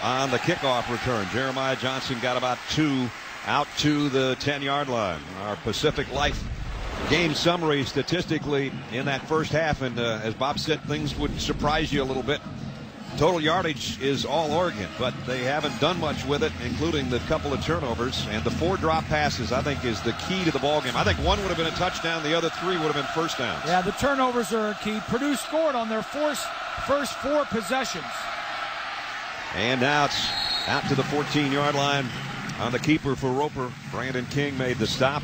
A: on the kickoff return. Jeremiah Johnson got about 2 out to the 10-yard line. Our Pacific Life game summary statistically in that first half, and as Bob said, things would surprise you a little bit. Total yardage is all Oregon, but they haven't done much with it, including the couple of turnovers. And the 4 drop passes, I think, is the key to the ballgame. I think 1 would have been a touchdown. The other 3 would have been first downs.
C: Yeah, the turnovers are key. Purdue scored on their first 4 possessions.
A: And now it's out to the 14-yard line on the keeper for Roper. Brandon King made the stop.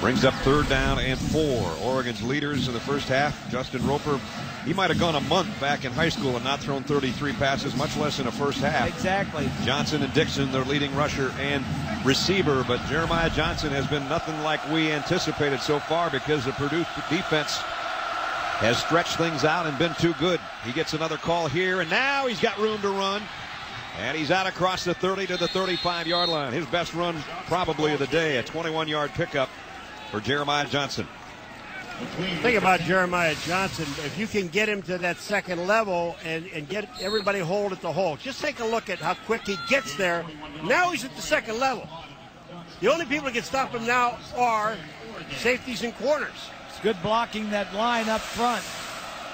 A: Brings up 3rd down and 4. Oregon's leaders in the first half. Justin Roper, he might have gone a month back in high school and not thrown 33 passes, much less in a first half.
C: Exactly.
A: Johnson and Dixon, their leading rusher and receiver. But Jeremiah Johnson has been nothing like we anticipated so far because the Purdue defense has stretched things out and been too good. He gets another call here, and now he's got room to run. And he's out across the 30 to the 35-yard line. His best run probably of the day, a 21-yard pickup for Jeremiah Johnson.
B: Think about Jeremiah Johnson. If you can get him to that second level and get everybody hold at the hole, just take a look at how quick he gets there. Now he's at the second level. The only people that can stop him now are safeties and corners.
C: It's good blocking that line up front.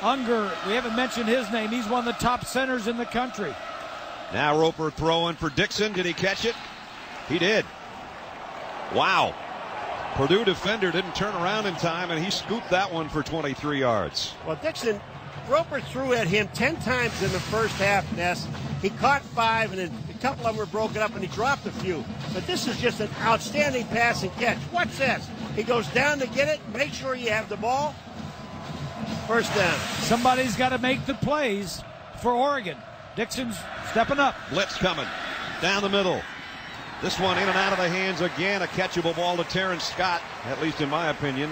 C: Unger, we haven't mentioned his name. He's one of the top centers in the country.
A: Now Roper throwing for Dixon. Did he catch it? He did. Wow. Purdue defender didn't turn around in time, and he scooped that one for 23 yards.
B: Well, Dixon, Roper threw at him 10 times in the first half, Ness. He caught 5, and then a couple of them were broken up, and he dropped a few. But this is just an outstanding pass and catch. What's this? He goes down to get it, make sure you have the ball. First down.
C: Somebody's got to make the plays for Oregon. Dixon's stepping up.
A: Blitz coming down the middle. This one in and out of the hands again. A catchable ball to Terrence Scott, at least in my opinion.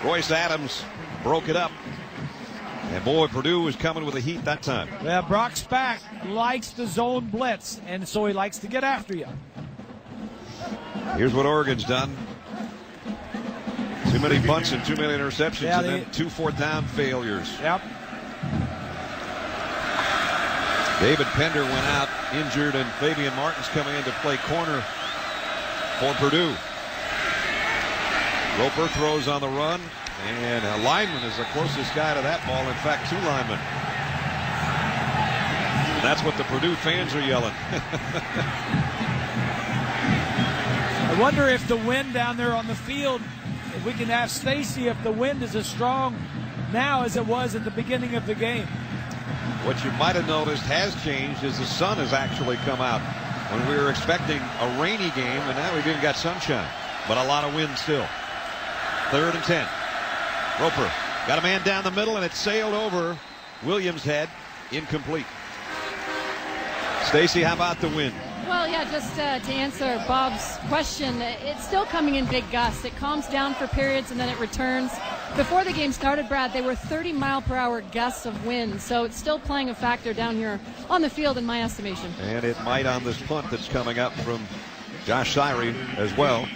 A: Royce Adams broke it up. And boy, Purdue was coming with the heat that time.
C: Yeah, Brock Spack likes the zone blitz, and so he likes to get after you.
A: Here's what Oregon's done. Too many punts and too many interceptions, and then 2 4th down failures.
C: Yep.
A: David Pender went out injured, and Fabian Martin's coming in to play corner for Purdue. Roper throws on the run, and a lineman is the closest guy to that ball. In fact, 2 linemen. And that's what the Purdue fans are yelling.
C: I wonder if the wind down there on the field, if we can ask Stacy if the wind is as strong now as it was at the beginning of the game.
A: What you might have noticed has changed is the sun has actually come out. When we were expecting a rainy game, and now we've even got sunshine, but a lot of wind still. 3rd and 10. Roper got a man down the middle, and it sailed over Williams' head. Incomplete. Stacy, how about the wind?
E: Well, yeah, just to answer Bob's question, it's still coming in big gusts. It calms down for periods and then it returns. Before the game started, Brad, they were 30-mile-per-hour gusts of wind, so it's still playing a factor down here on the field in my estimation.
A: And it might on this punt that's coming up from Josh Sirey as well.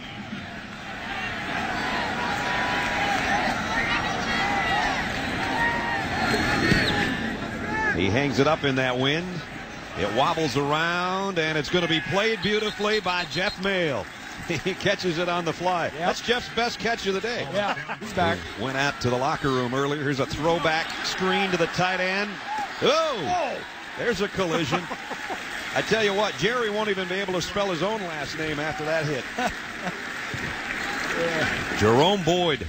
A: He hangs it up in that wind. It wobbles around, and it's going to be played beautifully by Jeff Mayle. He catches it on the fly. Yep. That's Jeff's best catch of the day.
C: Yeah, he's back.
A: He went out to the locker room earlier. Here's a throwback screen to the tight end. Oh! There's a collision. I tell you what, Jerry won't even be able to spell his own last name after that hit. Jerome Boyd.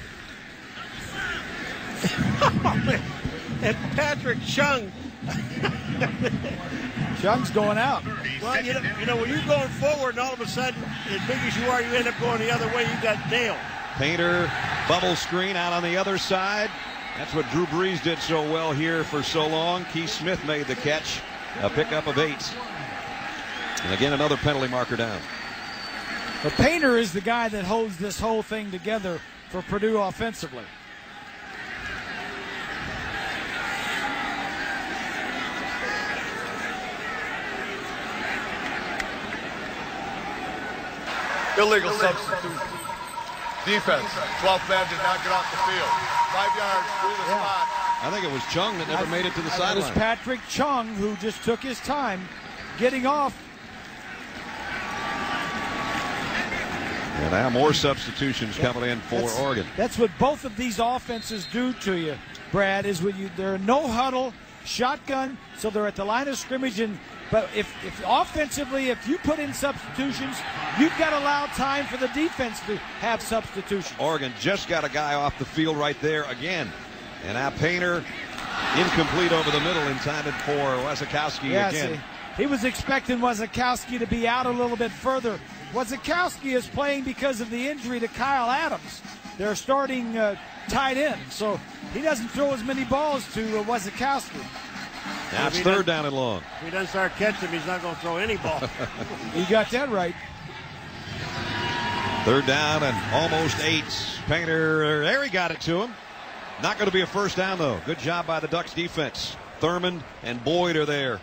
B: And Patrick Chung.
C: Chung's going out.
B: Well, you know, when you're going forward and all of a sudden, as big as you are, you end up going the other way, you got nailed.
A: Painter, bubble screen out on the other side. That's what Drew Brees did so well here for so long. Keith Smith made the catch. A pickup of 8. And again, another penalty marker down.
C: But Painter is the guy that holds this whole thing together for Purdue offensively.
H: Illegal substitution. Defense. 12th man did not get off the field. 5 yards through the spot.
A: I think it was Chung that never made it to the sideline.
C: It was Patrick Chung who just took his time getting off.
A: And now more substitutions coming in for Oregon.
C: That's what both of these offenses do to you, Brad, is when they're no huddle, shotgun, so they're at the line of scrimmage. But if offensively, if you put in substitutions, you've got to allow time for the defense to have substitutions.
A: Oregon just got a guy off the field right there again. And now Painter, incomplete over the middle, intended for Wasikowski again.
C: He was expecting Wasikowski to be out a little bit further. Wasikowski is playing because of the injury to Kyle Adams. They're starting tight end, so he doesn't throw as many balls to Wasikowski.
A: Now it's 3rd down and long.
B: If he doesn't start catching him, he's not going to throw any ball.
C: You got that right.
A: 3rd down and almost 8. Painter, there he got it to him. Not going to be a first down, though. Good job by the Ducks defense. Thurman and Boyd are there.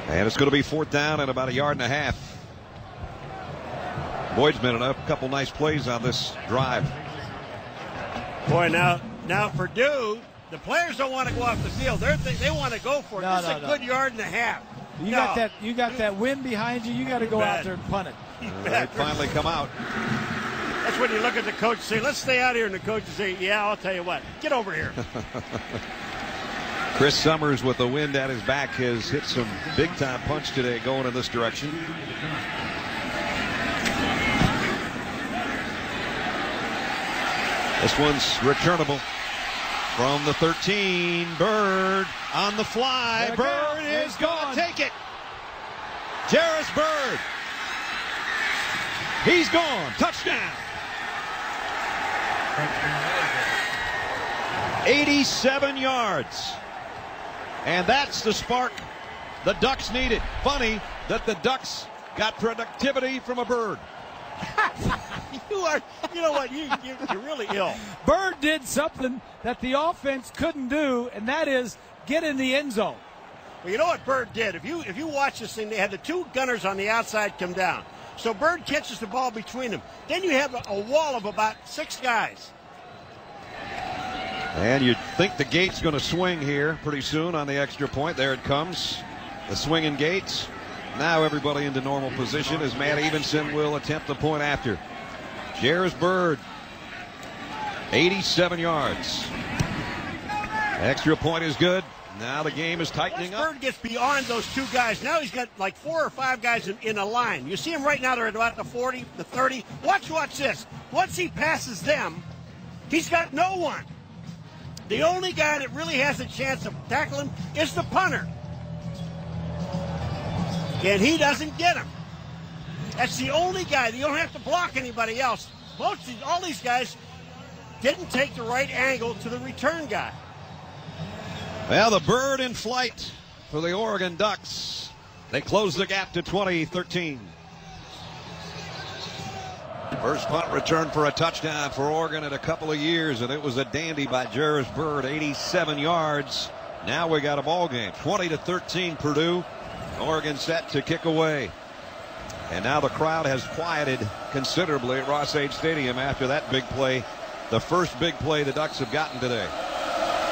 A: And it's going to be 4th down and about 1.5 yards. Boyd's made a couple nice plays on this drive.
B: Boy, now Purdue, the players don't want to go off the field. They want to go for it. It's a good 1.5 yards.
C: You got that wind behind you. You got to go out there and punt it.
A: They finally come out.
B: That's when you look at the coach and say, let's stay out here. And the coach will say, yeah, I'll tell you what. Get over here.
A: Chris Summers, with the wind at his back, has hit some big-time punch today going in this direction. This one's returnable from the 13. Bird on the fly. Bird is going to take it. Jarris Bird. He's gone. Touchdown. 87 yards. And that's the spark the Ducks needed. Funny that the Ducks got productivity from a bird.
B: You know what? You're really ill.
C: Bird did something that the offense couldn't do, and that is get in the end zone.
B: Well, you know what Bird did? If you watch this thing, they had the two gunners on the outside come down. So Bird catches the ball between them. Then you have a wall of about 6 guys.
A: And you think the gate's going to swing here pretty soon on the extra point. There it comes. The swinging gates. Now everybody into normal position as Matt Evenson will attempt the point after. Jairus Byrd, 87 yards. Extra point is good. Now the game is tightening up.
B: Bird gets beyond those 2 guys. Now he's got like 4 or 5 guys in a line. You see him right now. They're at about the 40, the 30. Watch this. Once he passes them, he's got no one. The only guy that really has a chance of tackling is the punter. And he doesn't get him. That's the only guy. You don't have to block anybody else. All these guys didn't take the right angle to the return guy.
A: Well, the Bird in flight for the Oregon Ducks. They close the gap to 20-13. First punt return for a touchdown for Oregon in a couple of years, and it was a dandy by Jairus Byrd, 87 yards. Now we got a ball game, 20-13 Purdue. Oregon set to kick away. And now the crowd has quieted considerably at Ross-Ade Stadium after that big play, the first big play the Ducks have gotten today.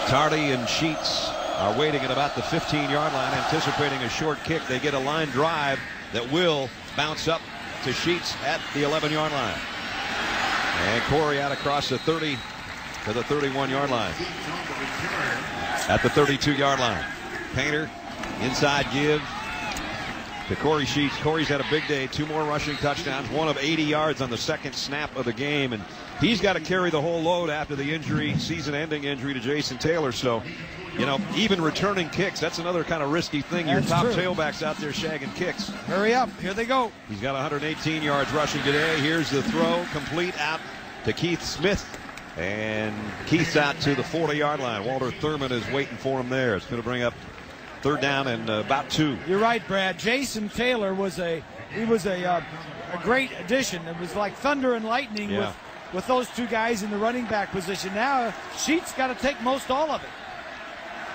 A: Tardy and Sheets are waiting at about the 15-yard line, anticipating a short kick. They get a line drive that will bounce up to Sheets at the 11-yard line. And Corey out across the 30 to the 31-yard line. At the 32-yard line. Painter, inside give to Corey Sheets. Corey's had a big day, 2 more rushing touchdowns, 1 of 80 yards on the second snap of the game, and he's got to carry the whole load after the injury, season-ending injury to Jason Taylor. So, you know, even returning kicks, that's another kind of risky thing. Your top tailback's out there shagging kicks.
C: Hurry up, here they go.
A: He's got 118 yards rushing today. Here's the throw, complete out to Keith Smith. And Keith's out to the 40-yard line. Walter Thurman is waiting for him there. It's going to bring up 3rd down and about 2.
C: You're right, Brad. Jason Taylor was a great addition. It was like thunder and lightning with those 2 guys in the running back position. Now Sheets got to take most all of it.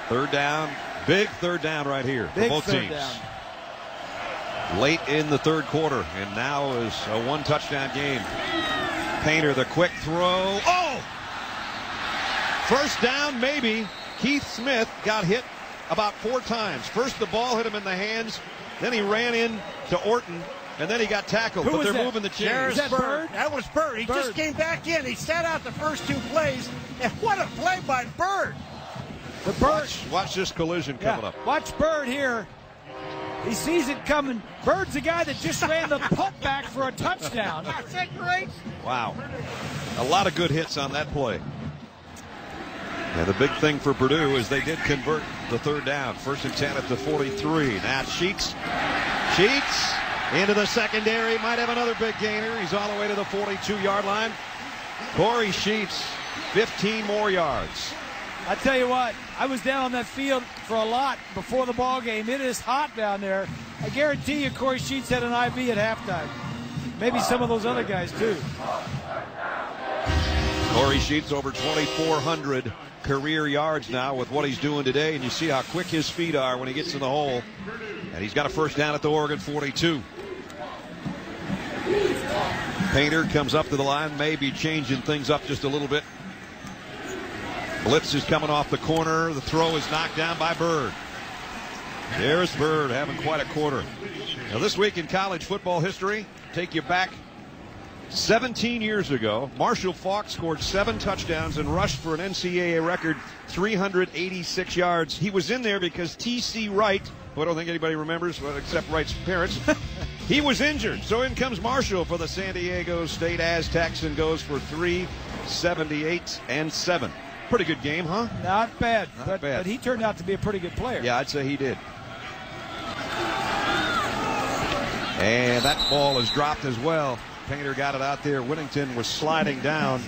A: 3rd down, big 3rd down right here for both teams. Late in the 3rd quarter, and now is a 1-touchdown game. Painter, the quick throw. Oh! 1st down, maybe. Keith Smith got hit about 4 times. First, the ball hit him in the hands. Then he ran in to Orton, and then he got tackled. But they're moving the chains.
B: That Bird? That was Bird. He just came back in. He sat out the first 2 plays, and what a play by Bird!
C: The Bird.
A: Watch this collision coming up.
C: Watch Bird here. He sees it coming. Bird's the guy that just ran the punt back for a touchdown.
B: Is that great?
A: Wow. A lot of good hits on that play. And the big thing for Purdue is they did convert the 3rd down. 1st and 10 at the 43. Now Sheets into the secondary. Might have another big gainer. He's all the way to the 42-yard line. Corey Sheets, 15 more yards.
C: I tell you what, I was down on that field for a lot before the ball game. It is hot down there. I guarantee you Corey Sheets had an IV at halftime. Maybe some of those other guys too.
A: Corey Sheets over 2,400 career yards now with what he's doing today, and you see how quick his feet are when he gets in the hole. And he's got a 1st down at the Oregon 42. Painter comes up to the line, maybe changing things up just a little bit. Blitz is coming off the corner. The throw is knocked down by Byrd. There's Byrd having quite a quarter. Now this week in college football history, take you back 17 years ago. Marshall Faulk scored 7 touchdowns and rushed for an NCAA record 386 yards. He was in there because T.C. Wright, who I don't think anybody remembers except Wright's parents, he was injured. So in comes Marshall for the San Diego State Aztecs and goes for 378 and 7. Pretty good game, huh?
C: Not bad. But he turned out to be a pretty good player.
A: Yeah, I'd say he did. And that ball is dropped as well. Painter got it out there. Whittington was sliding down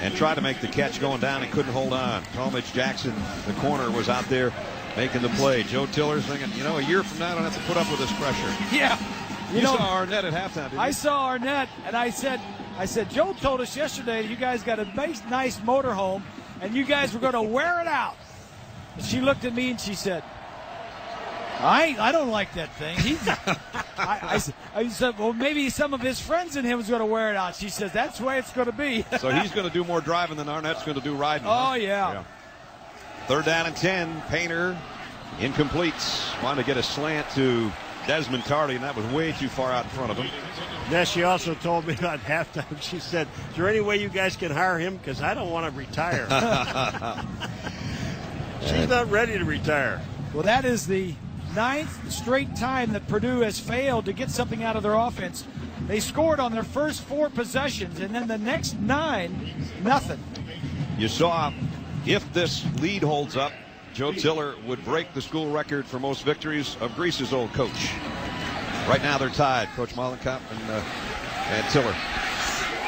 A: and tried to make the catch going down and couldn't hold on. Talmadge Jackson, the corner, was out there making the play. Joe Tiller's thinking, a year from now I don't have to put up with this pressure.
C: Yeah.
A: You saw Arnett at halftime, didn't you?
C: I saw Arnett, and I said, Joe told us yesterday you guys got a nice motorhome, and you guys were going to wear it out. And she looked at me and she said, I don't like that thing. I said, well, maybe some of his friends and him was going to wear it out. She says, that's the way it's going to be.
A: So he's going to do more driving than Arnett's going to do riding.
C: Oh, yeah.
A: 3rd down and 10. Painter incomplete. Wanted to get a slant to Desmond Tardy, and that was way too far out in front of him.
B: Then she also told me about halftime. She said, is there any way you guys can hire him? Because I don't want to retire. She's not ready to retire.
C: Well, that is the 9th straight time that Purdue has failed to get something out of their offense. They scored on their first 4 possessions, and then the next 9, nothing.
A: You saw, if this lead holds up, Joe Tiller would break the school record for most victories of Greece's old coach. Right now they're tied, Coach Mollenkopf and Tiller.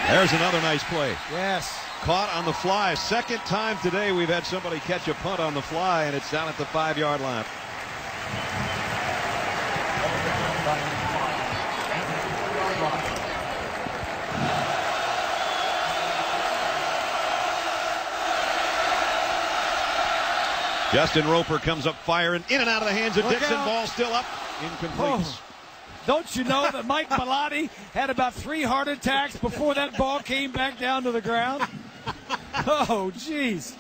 A: There's another nice play.
C: Yes.
A: Caught on the fly. 2nd time today we've had somebody catch a punt on the fly, and it's down at the 5-yard line. Justin Roper comes up firing, in and out of the hands of Dixon. Ball still up, incomplete.
C: Oh. Don't you know that Mike Bellotti had about 3 heart attacks before that ball came back down to the ground? Oh, jeez.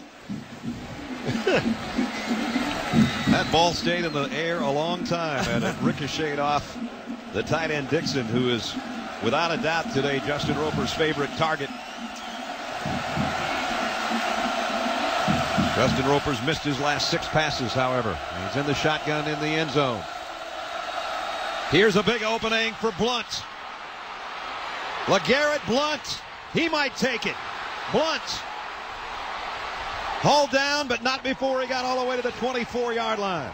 A: That ball stayed in the air a long time, and it ricocheted off the tight end Dixon, who is, without a doubt today, Justin Roper's favorite target. Justin Roper's missed his last 6 passes, however. He's in the shotgun in the end zone. Here's a big opening for Blunt. LeGarrette Blunt. He might take it. Blunt. Hauled down, but not before he got all the way to the 24-yard line.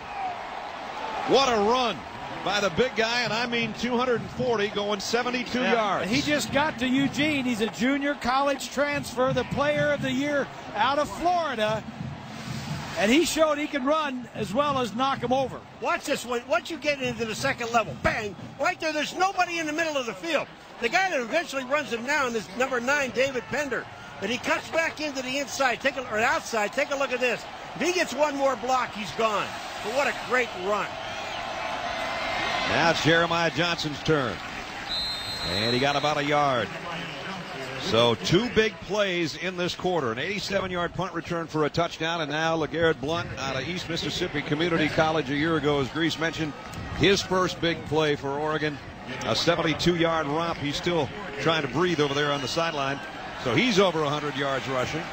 A: What a run by the big guy, and I mean 240 going 72 yards.
C: He just got to Eugene. He's a junior college transfer, the player of the year out of Florida. And he showed he can run as well as knock him over.
B: Watch this one. Once you get into the 2nd level, bang, right there, there's nobody in the middle of the field. The guy that eventually runs him down is number 9, David Pender. But he cuts back into the inside, or outside. Take a look at this. If he gets one more block, he's gone. But what a great run.
A: Now it's Jeremiah Johnson's turn. And he got about a yard. So 2 big plays in this quarter. An 87-yard punt return for a touchdown, and now LeGarrette Blunt out of East Mississippi Community College a year ago, as Grease mentioned, his first big play for Oregon. A 72-yard romp. He's still trying to breathe over there on the sideline. So he's over 100 yards rushing.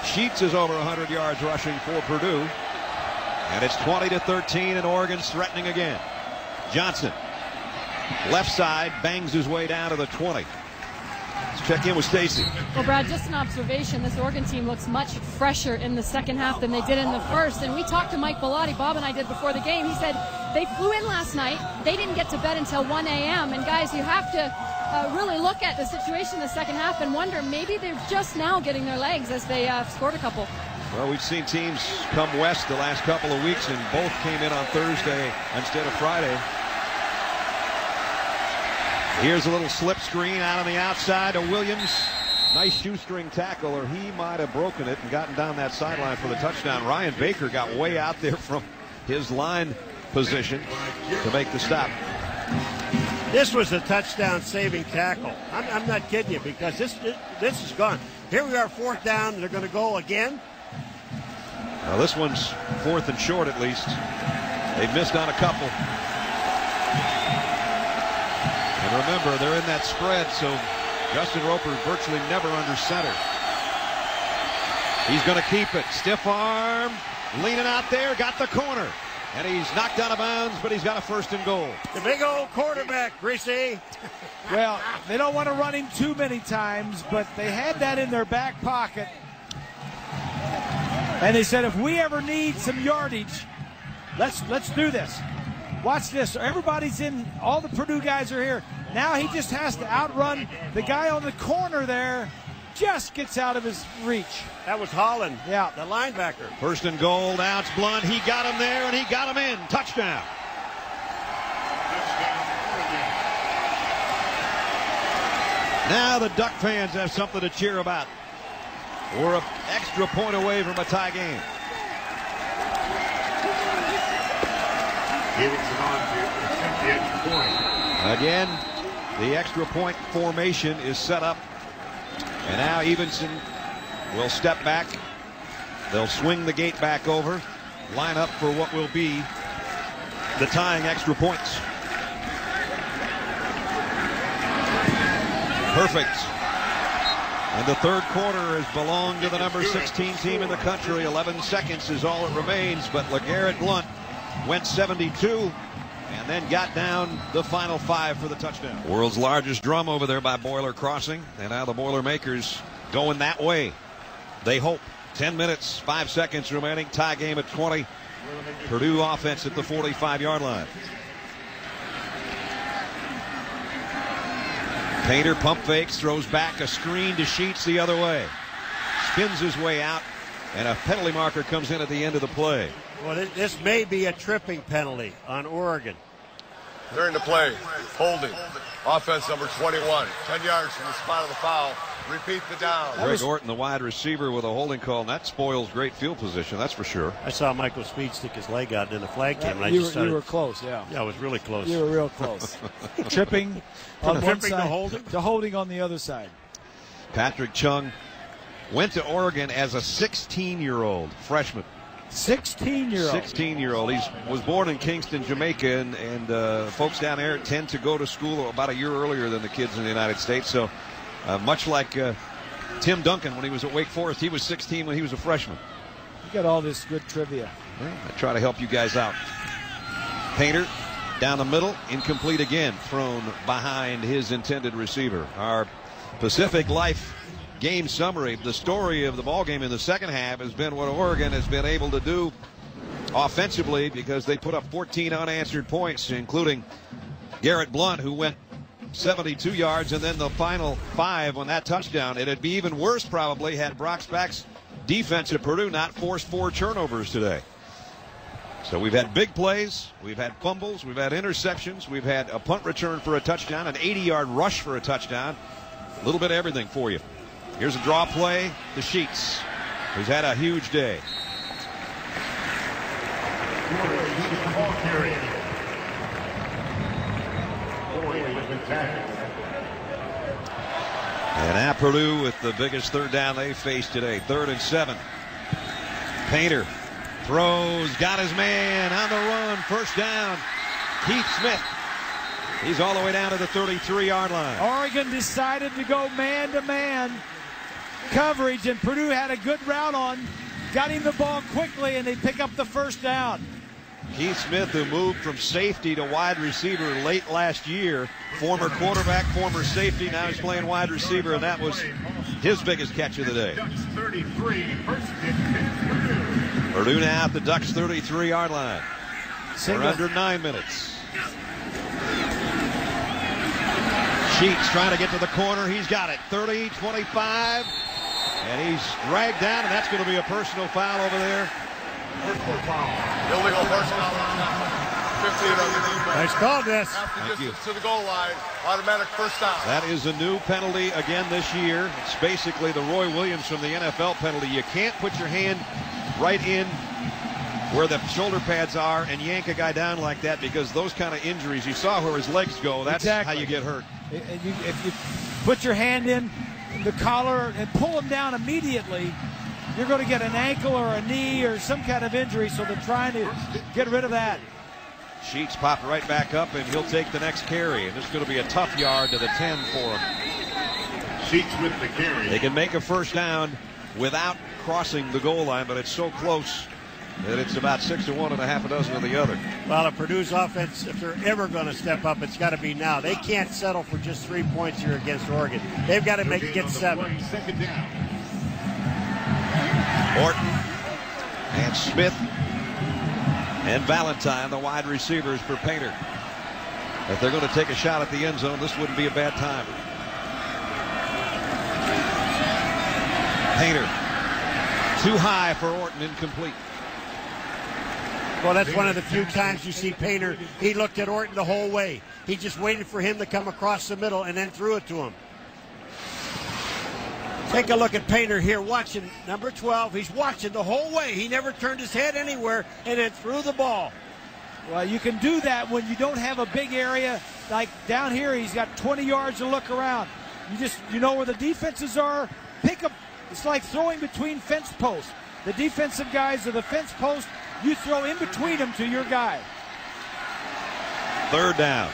A: Sheets is over 100 yards rushing for Purdue. And it's 20-13, and Oregon's threatening again. Johnson, left side, bangs his way down to the 20. Let's check in with Stacy.
E: Well, Brad, just an observation. This Oregon team looks much fresher in the 2nd half than they did in the 1st. And we talked to Mike Bellotti, Bob and I did before the game. He said they flew in last night. They didn't get to bed until 1 a.m. And, guys, you have to really look at the situation in the 2nd half and wonder maybe they're just now getting their legs as they scored a couple.
A: Well, we've seen teams come west the last couple of weeks, and both came in on Thursday instead of Friday. Here's a little slip screen out on the outside to Williams. Nice shoestring tackle, or he might have broken it and gotten down that sideline for the touchdown. Ryan Baker got way out there from his line position to make the stop.
B: This was a touchdown-saving tackle. I'm not kidding you, because this is gone. Here we are, 4th down. They're going to go again.
A: Well, this one's 4th and short at least. They missed on a couple. And remember, they're in that spread, so Justin Roper virtually never under center. He's going to keep it. Stiff arm, leaning out there, got the corner. And he's knocked out of bounds, but he's got a 1st and goal.
B: The big old quarterback, Greasy.
C: Well, they don't want to run him too many times, but they had that in their back pocket. And they said, if we ever need some yardage, let's do this. Watch this. Everybody's in. All the Purdue guys are here. Now he just has to outrun the guy on the corner there. Just gets out of his reach.
B: That was Holland,
C: yeah,
B: the linebacker.
A: 1st and goal. Now it's Blunt. He got him there, and he got him in. Touchdown. Now the Duck fans have something to cheer about. We're an extra point away from a tie game.
G: Davidson on to attempt the extra point.
A: Again, the extra point formation is set up. And now Evenson will step back. They'll swing the gate back over. Line up for what will be the tying extra points. Perfect. And the third quarter has belonged to the number 16 team in the country. 11 seconds is all it remains, but LeGarrette Blount went 72 and then got down the final 5 for the touchdown. World's largest drum over there by Boiler Crossing, and now the Boilermakers going that way. They hope. 10 minutes, 5 seconds remaining. Tie game at 20. Purdue offense at the 45-yard line. Painter pump fakes, throws back a screen to Sheets the other way. Spins his way out, and a penalty marker comes in at the end of the play.
B: Well, this may be a tripping penalty on Oregon.
H: During the play, holding. Offense number 21, 10 yards from the spot of the foul. Repeat the down.
A: Greg Orton, the wide receiver, with a holding call, and that spoils great field position, that's for sure.
B: I saw Michael Speed stick his leg out, and then the flag came. And
K: You were close, yeah.
B: Yeah, I was really close.
K: You were real close. Tripping on one side
B: to
K: holding on the other side.
A: Patrick Chung went to Oregon as a 16-year-old freshman.
K: 16-year-old.
A: 16-year-old. He was born in Kingston, Jamaica, and folks down there tend to go to school about a year earlier than the kids in the United States. So much like Tim Duncan when he was at Wake Forest, he was 16 when he was a freshman.
K: You got all this good trivia.
A: Well, I try to help you guys out. Painter down the middle, incomplete again, thrown behind his intended receiver. Our Pacific Life game summary. The story of the ball game in the second half has been what Oregon has been able to do offensively, because they put up 14 unanswered points, including Garrett Blount, who went 72 yards, and then the final 5 on that touchdown. It'd be even worse probably had Brock Spack's defense at Purdue not forced 4 turnovers today. So we've had big plays, we've had fumbles, we've had interceptions, we've had a punt return for a touchdown, an 80-yard rush for a touchdown. A little bit of everything for you. Here's a draw play to Sheets, who's had a huge day. And now Purdue with the biggest third down they faced today. 3rd and 7. Painter throws, got his man on the run. First down. Keith Smith. He's all the way down to the 33-yard line.
K: Oregon decided to go man-to-man coverage, and Purdue had a good route on, got him the ball quickly, and they pick up the first down.
A: Keith Smith, who moved from safety to wide receiver late last year, former quarterback, former safety, now he's playing wide receiver, and that was his biggest catch of the day. Purdue now at the Ducks' 33-yard line. We're under 9 minutes. Sheets trying to get to the corner. He's got it. 30, 25. And he's dragged down, and that's going to be a personal foul over there.
H: Personal foul. Illegal personal foul. 15 on the defense.
B: Nice call, Des.
H: Half the distance to the goal line. Automatic first down.
A: That is a new penalty again this year. It's basically the Roy Williams from the NFL penalty. You can't put your hand right in where the shoulder pads are and yank a guy down like that, because those kind of injuries, you saw where his legs go. That's exactly how you get hurt.
K: If you put your hand in the collar and pull him down immediately, you're going to get an ankle or a knee or some kind of injury, so they're trying to get rid of that.
A: Sheets popped right back up, and he'll take the next carry, and this is going to be a tough yard to the 10 for him.
G: Sheets with the carry.
A: They can make a first down without crossing the goal line, but it's so close that it's about 6 to 1 and a half a dozen of the other.
B: Well, if Purdue's offense, if they're ever going to step up, it's got to be now. They can't settle for just 3 points here against Oregon. They've got to get 7.
G: Second down.
A: Orton and Smith and Valentine, the wide receivers for Painter. If they're going to take a shot at the end zone, this wouldn't be a bad time. Painter, too high for Orton, incomplete.
B: Well, that's one of the few times you see Painter. He looked at Orton the whole way. He just waited for him to come across the middle and then threw it to him. Take a look at Painter here watching number 12. He's watching the whole way. He never turned his head anywhere, and it threw the ball.
K: Well, you can do that when you don't have a big area. Like down here, he's got 20 yards to look around. You know where the defenses are. Pick up. It's like throwing between fence posts. The defensive guys are the fence post. You throw in between them to your guy.
A: 3rd down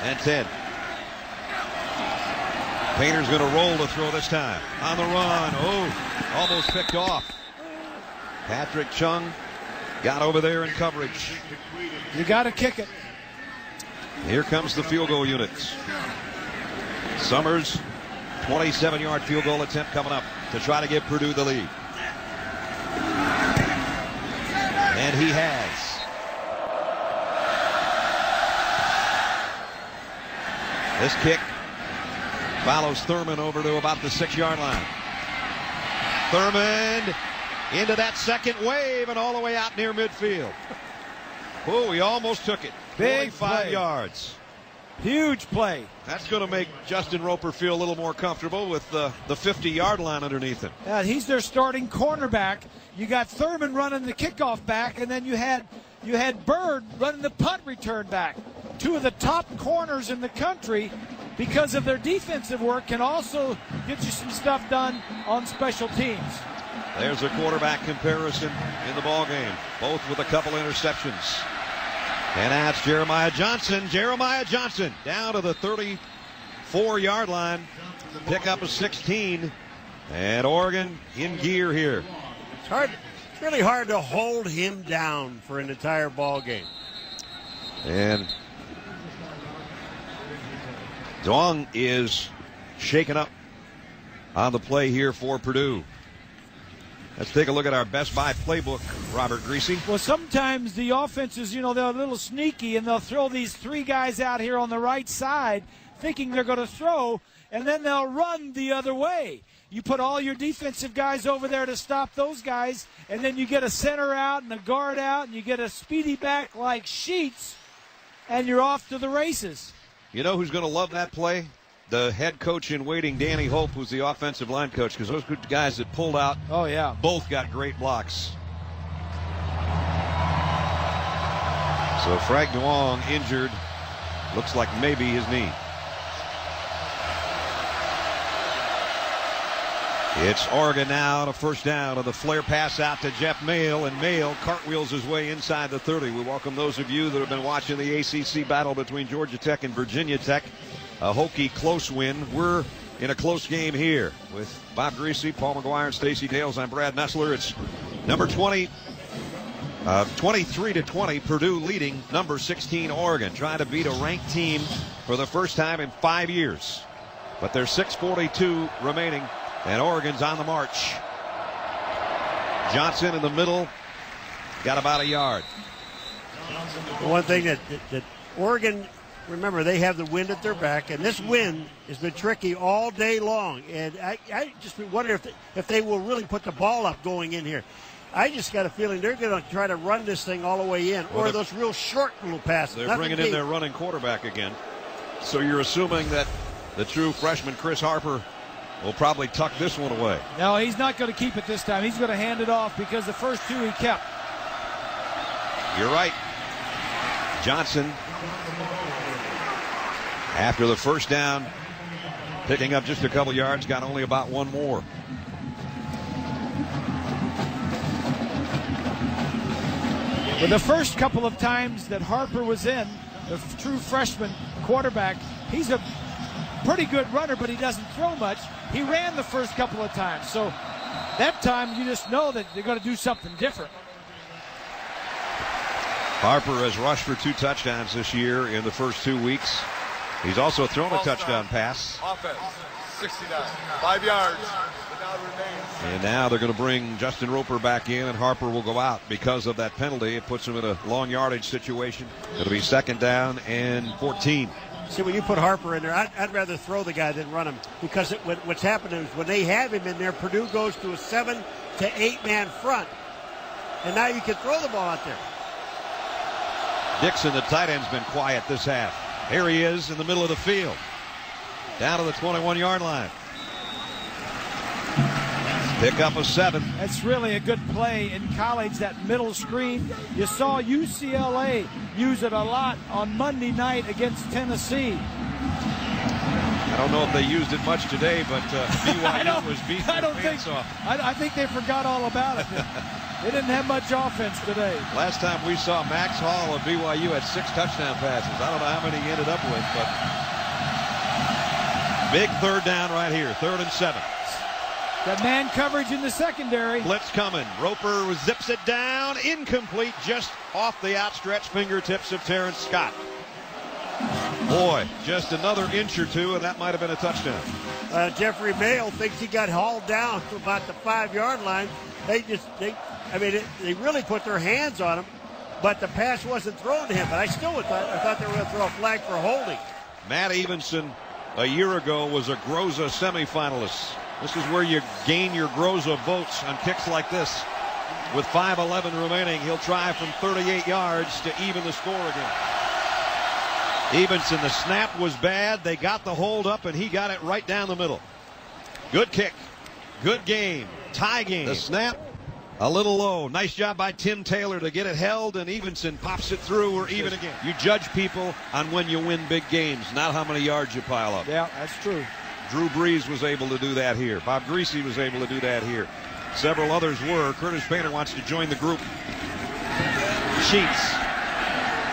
A: and 10. Painter's going to roll to throw this time. On the run. Oh, almost picked off. Patrick Chung got over there in coverage.
K: You got to kick it.
A: Here comes the field goal units. Summers, 27-yard field goal attempt coming up to try to give Purdue the lead. And he has. This kick follows Thurman over to about the 6-yard line. Thurman into that second wave and all the way out near midfield. Oh, he almost took it.
K: Big
A: 45
K: play.
A: yards.
K: Huge play.
A: That's going to make Justin Roper feel a little more comfortable with the 50-yard line underneath him.
K: He's their starting cornerback. You got Thurman running the kickoff back, and then you had Bird running the punt return back. Two of the top corners in the country, because of their defensive work, can also get you some stuff done on special teams.
A: There's a quarterback comparison in the ball game, both with a couple interceptions. And that's Jeremiah Johnson. Jeremiah Johnson down to the 34-yard line. Pick up a 16. And Oregon in gear here.
B: It's really hard to hold him down for an entire ball game.
A: And Dong is shaken up on the play here for Purdue. Let's take a look at our Best Buy playbook, Robert Greasy.
K: Well, sometimes the offenses, they're a little sneaky, and they'll throw these 3 guys out here on the right side thinking they're going to throw, and then they'll run the other way. You put all your defensive guys over there to stop those guys, and then you get a center out and a guard out, and you get a speedy back like Sheets, and you're off to the races.
A: You know who's going to love that play? The head coach in waiting, Danny Hope, who's the offensive line coach, because those good guys that pulled out, both got great blocks. So Frank Duong injured. Looks like maybe his knee. It's Oregon now to first down on the flare pass out to Jeff Mayle, and Mayle cartwheels his way inside the 30. We welcome those of you that have been watching the ACC battle between Georgia Tech and Virginia Tech. A Hokie close win. We're in a close game here with Bob Greasy, Paul McGuire, and Stacey Dales. I'm Brad Nessler. It's number 20, 23-20. Purdue leading number 16 Oregon, trying to beat a ranked team for the first time in 5 years. But there's 6:42 remaining, and Oregon's on the march. Johnson in the middle, got about a yard.
B: One thing that Oregon, remember, they have the wind at their back, and this wind has been tricky all day long. And I just wonder if they will really put the ball up going in here. I just got a feeling they're going to try to run this thing all the way in, or those real short little passes.
A: They're bringing in their running quarterback again. So you're assuming that the true freshman Chris Harper will probably tuck this one away.
K: No, he's not going to keep it this time. He's going to hand it off because the first 2 he kept.
A: You're right. Johnson, after the first down, picking up just a couple yards, got only about one more.
K: Well, the first couple of times that Harper was in, the true freshman quarterback, he's a pretty good runner, but he doesn't throw much. He ran the first couple of times. So that time you just know that they're going to do something different.
A: Harper has rushed for 2 touchdowns this year in the first 2 weeks. He's also thrown a touchdown pass.
H: Offense, 69, 5 yards. But now it remains.
A: And now they're going to bring Justin Roper back in, and Harper will go out because of that penalty. It puts him in a long yardage situation. It'll be 2nd down and 14.
B: See, when you put Harper in there, I'd rather throw the guy than run him, because what's happening is when they have him in there, Purdue goes to a 7 to 8 man front, and now you can throw the ball out there.
A: Dixon, the tight end's been quiet this half. Here he is in the middle of the field, down to the 21-yard line. Pick up a 7.
K: That's really a good play in college, that middle screen. You saw UCLA use it a lot on Monday night against Tennessee.
A: I don't know if they used it much today, but BYU was beating their pants off.
K: I think they forgot all about it. They didn't have much offense today.
A: Last time we saw Max Hall of BYU had 6 touchdown passes. I don't know how many he ended up with, but big third down right here, 3rd and 7.
K: That man coverage in the secondary.
A: Blitz coming. Roper zips it down. Incomplete, just off the outstretched fingertips of Terrence Scott. Boy, just another inch or two, and that might have been a touchdown.
B: Jeffrey Mayo thinks he got hauled down to about the 5-yard line. They really put their hands on him, but the pass wasn't thrown to him. But I thought they were going to throw a flag for holding.
A: Matt Evenson a year ago was a Groza semifinalist. This is where you gain your Groza votes on kicks like this. With 5:11 remaining, he'll try from 38 yards to even the score again. Evenson, the snap was bad. They got the hold up, and he got it right down the middle. Good kick. Good game. Tie game. The snap, a little low. Nice job by Tim Taylor to get it held, and Evenson pops it through or even again. You judge people on when you win big games, not how many yards you pile up.
K: Yeah, that's true.
A: Drew Brees was able to do that here. Bob Greasy was able to do that here. Several others were. Curtis Painter wants to join the group. Sheets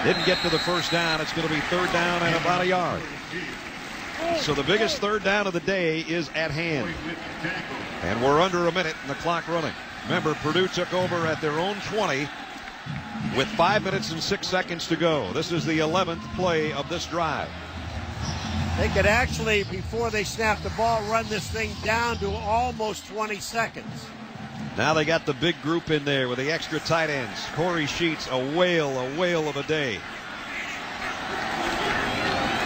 A: didn't get to the first down. It's going to be 3rd down and about a yard. So the biggest 3rd down of the day is at hand. And we're under a minute and the clock running. Remember, Purdue took over at their own 20 with 5 minutes and 6 seconds to go. This is the 11th play of this drive.
B: They could actually, before they snap the ball, run this thing down to almost 20 seconds.
A: Now they got the big group in there with the extra tight ends. Corey Sheets, a whale of a day.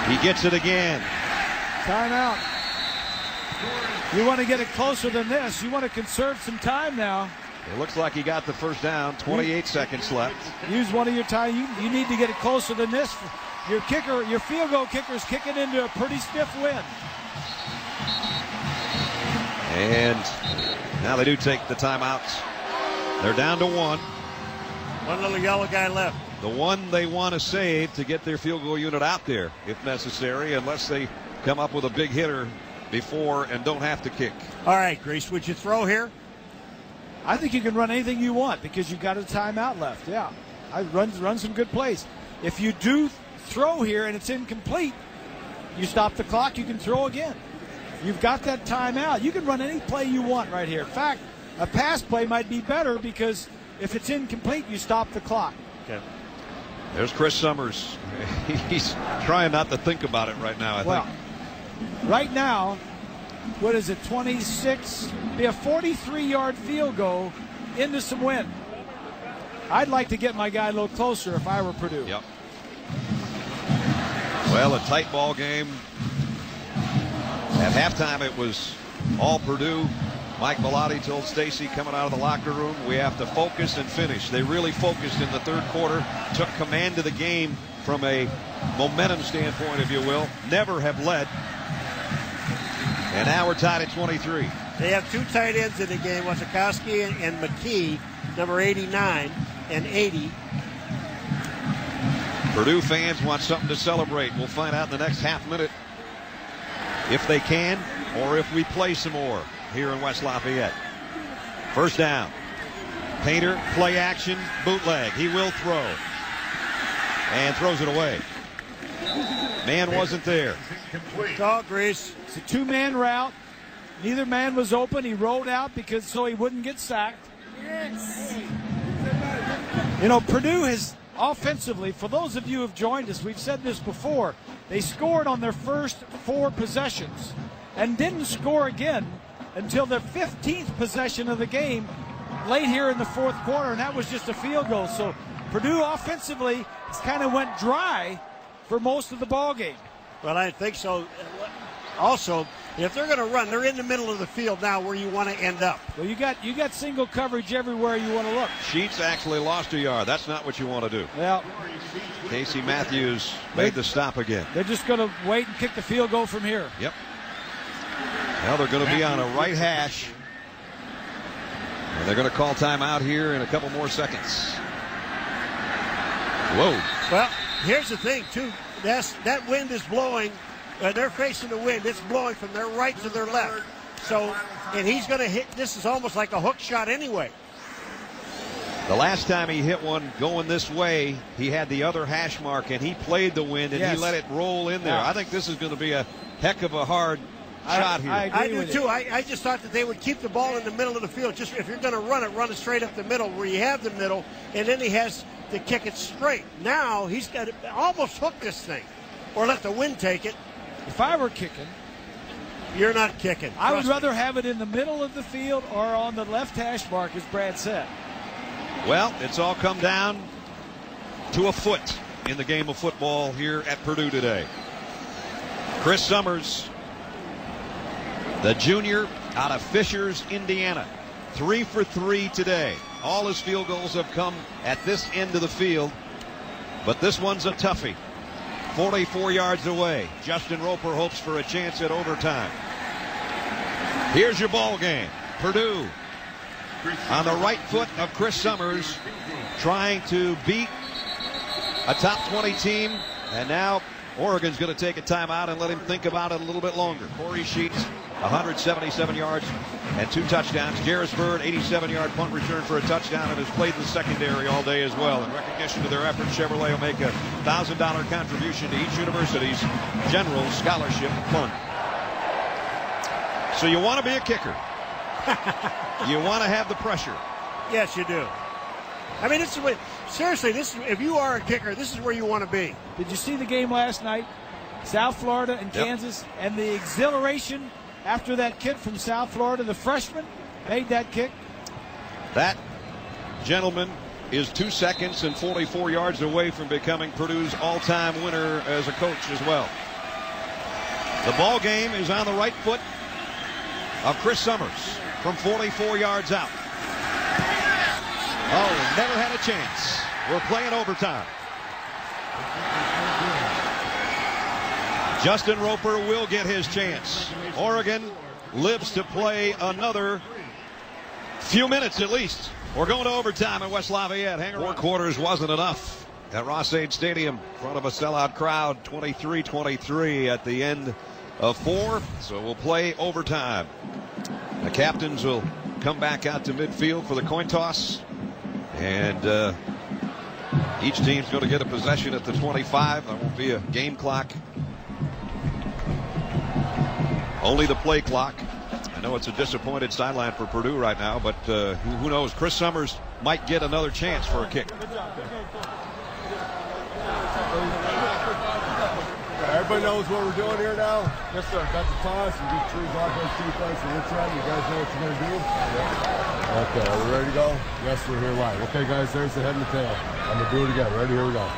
A: He gets it again.
K: Timeout. You want to get it closer than this. You want to conserve some time now.
A: It looks like he got the first down. 28 seconds left.
K: Use one of your time. You need to get it closer than this. Your kicker, your field goal kicker is kicking into a pretty stiff wind.
A: And now they do take the timeouts. They're down to 1.
B: One little yellow guy left.
A: The one they want to save to get their field goal unit out there if necessary, unless they come up with a big hitter before and don't have to kick.
B: All right, Grace, would you throw here?
K: I think you can run anything you want because you've got a timeout left. Yeah, I run some good plays. If you do throw here and it's incomplete, you stop the clock, you can throw again. You've got that timeout. You can run any play you want right here. In fact, a pass play might be better because if it's incomplete, you stop the clock.
B: Okay.
A: There's Chris Summers. He's trying not to think about it right now, I think.
K: Right now, what is it, 26? Be a 43-yard field goal into some wind. I'd like to get my guy a little closer if I were Purdue.
A: Yep. Well, a tight ball game. At halftime, it was all Purdue. Mike Bellotti told Stacy coming out of the locker room, we have to focus and finish. They really focused in the third quarter, took command of the game from a momentum standpoint, if you will. Never have led. And now we're tied at 23.
B: They have 2 tight ends in the game, Wasikowski and McKee, number 89 and 80.
A: Purdue fans want something to celebrate. We'll find out in the next half minute if they can or if we play some more here in West Lafayette. First down. Painter, play action, bootleg. He will throw. And throws it away. Man wasn't there.
B: Call, Grease.
K: It's a 2-man route. Neither man was open. He rolled out because so he wouldn't get sacked. Yes. You know, Purdue has offensively, for those of you who have joined us, we've said this before, they scored on their first 4 possessions and didn't score again until their 15th possession of the game late here in the fourth quarter, and that was just a field goal. So Purdue offensively kind of went dry for most of the ball game.
B: Well, I think so. Also, if they're going to run, they're in the middle of the field now where you want to end up.
K: Well, you got single coverage everywhere you want to look.
A: Sheets actually lost a yard. That's not what you want to do.
K: Well,
A: Casey Matthews made the stop again.
K: They're just going to wait and kick the field goal from here.
A: Yep. Well, they're going to be on a right hash. And they're going to call timeout here in a couple more seconds. Whoa.
B: Well, here's the thing, too. That wind is blowing. They're facing the wind. It's blowing from their right to their left. So, and he's going to hit. This is almost like a hook shot anyway.
A: The last time he hit one going this way, he had the other hash mark, and he played the wind, and he let it roll in there. I think this is going to be a heck of a hard shot here.
B: I do, too. I just thought that they would keep the ball in the middle of the field. Just if you're going to run it straight up the middle where you have the middle, and then he has to kick it straight. Now he's got to almost hook this thing or let the wind take it.
K: If I were kicking,
B: you're not kicking.
K: I would rather have it in the middle of the field or on the left hash mark, as Brad said.
A: Well, it's all come down to a foot in the game of football here at Purdue today. Chris Summers, the junior out of Fishers, Indiana, 3 for 3 today. All his field goals have come at this end of the field, but this one's a toughie. 44 yards away. Justin Roper hopes for a chance at overtime. Here's your ball game. Purdue on the right foot of Chris Summers, trying to beat a top 20 team, and now Oregon's going to take a timeout and let him think about it a little bit longer. Corey Sheets, 177 yards and 2 touchdowns. Jarris Bird, 87-yard punt return for a touchdown, and has played the secondary all day as well. In recognition of their efforts, Chevrolet will make a $1,000 contribution to each university's general scholarship fund. So you want to be a kicker. You want to have the pressure.
B: Yes, you do. I mean, this is what, seriously, if you are a kicker, this is where you want to be.
K: Did you see the game last night? South Florida and Kansas, and the exhilaration after that kid from South Florida, the freshman, made that kick.
A: That gentleman is 2 seconds and 44 yards away from becoming Purdue's all-time winner as a coach as well. The ball game is on the right foot of Chris Summers from 44 yards out. Oh, never had a chance. We're playing overtime. Justin Roper will get his chance. Oregon lives to play another few minutes at least. We're going to overtime at West Lafayette. Hang around. 4 quarters wasn't enough at Ross-Ade Stadium in front of a sellout crowd. 23-23 at the end of 4. So we'll play overtime. The captains will come back out to midfield for the coin toss. And each team's going to get a possession at the 25. There won't be a game clock. Only the play clock. I know it's a disappointed sideline for Purdue right now, but who knows? Chris Summers might get another chance for a kick.
H: Everybody knows what we're doing here now? Yes, sir. Got the toss. You get 3 offense, defense, and inside. You guys know what you're going to do? Yeah. Okay, are we ready to go? Yes, we're here live. Okay, guys, there's the head and the tail. I'm going to do it again. Ready? Here we go.